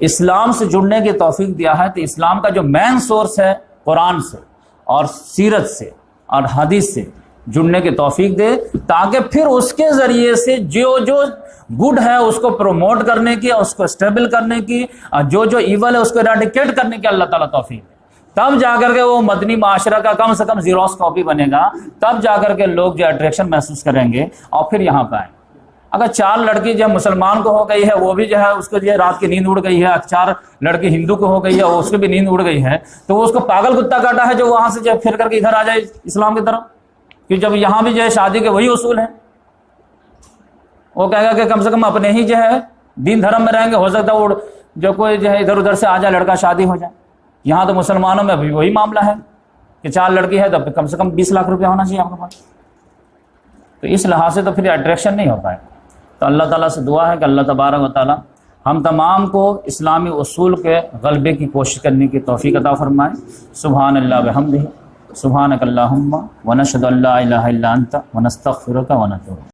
اسلام سے جڑنے کی توفیق دیا ہے، تو اسلام کا جو مین سورس ہے قرآن سے اور سیرت سے اور حدیث سے جڑنے کی توفیق دے، تاکہ پھر اس کے ذریعے سے جو گڈ ہے اس کو پروموٹ کرنے کی، اس کو اسٹیبل کرنے کی، اور جو ایول ہے اس کو ایراڈیکیٹ کرنے کی اللہ تعالیٰ توفیق دے۔ تب جا کر کے وہ مدنی معاشرہ کا کم سے کم زیروس کاپی بنے گا، تب جا کر کے لوگ جو اٹریکشن محسوس کریں گے اور پھر یہاں پہ آئیں۔ اگر 4 لڑکی جو مسلمان کو ہو گئی ہے، وہ بھی جو ہے اس کو جو ہے رات کی نیند اڑ گئی ہے، 4 لڑکی ہندو کو ہو گئی ہے، اس کی بھی نیند اڑ گئی ہے، تو وہ اس کو پاگل کتا کاٹا ہے جو وہاں سے جو پھر کر کے ادھر آ جائے اسلام کی طرف، کہ جب یہاں بھی جو ہے شادی کے وہی اصول ہیں، وہ کہے گا کہ کم سے کم اپنے ہی جو ہے دین دھرم میں رہیں گے، ہو سکتا ہے جو کوئی جو ہے ادھر ادھر سے آ جائے لڑکا شادی ہو جائے۔ یہاں تو مسلمانوں میں بھی وہی معاملہ ہے کہ 4 لڑکی ہے تو کم سے کم 20 لاکھ روپیہ ہونا چاہیے آپ کے پاس، تو اس لحاظ سے تو پھر اٹریکشن نہیں ہو پائے۔ تو اللہ تعالیٰ سے دعا ہے کہ اللہ تبارک و تعالیٰ ہم تمام کو اسلامی اصول کے غلبے کی کوشش کرنے کی توفیق عطا فرمائے۔ سبحان اللہ وبحمدہ، سبحانک اللہم ونشہد ان لا الہ الا انت ونستغفرک ونتوب۔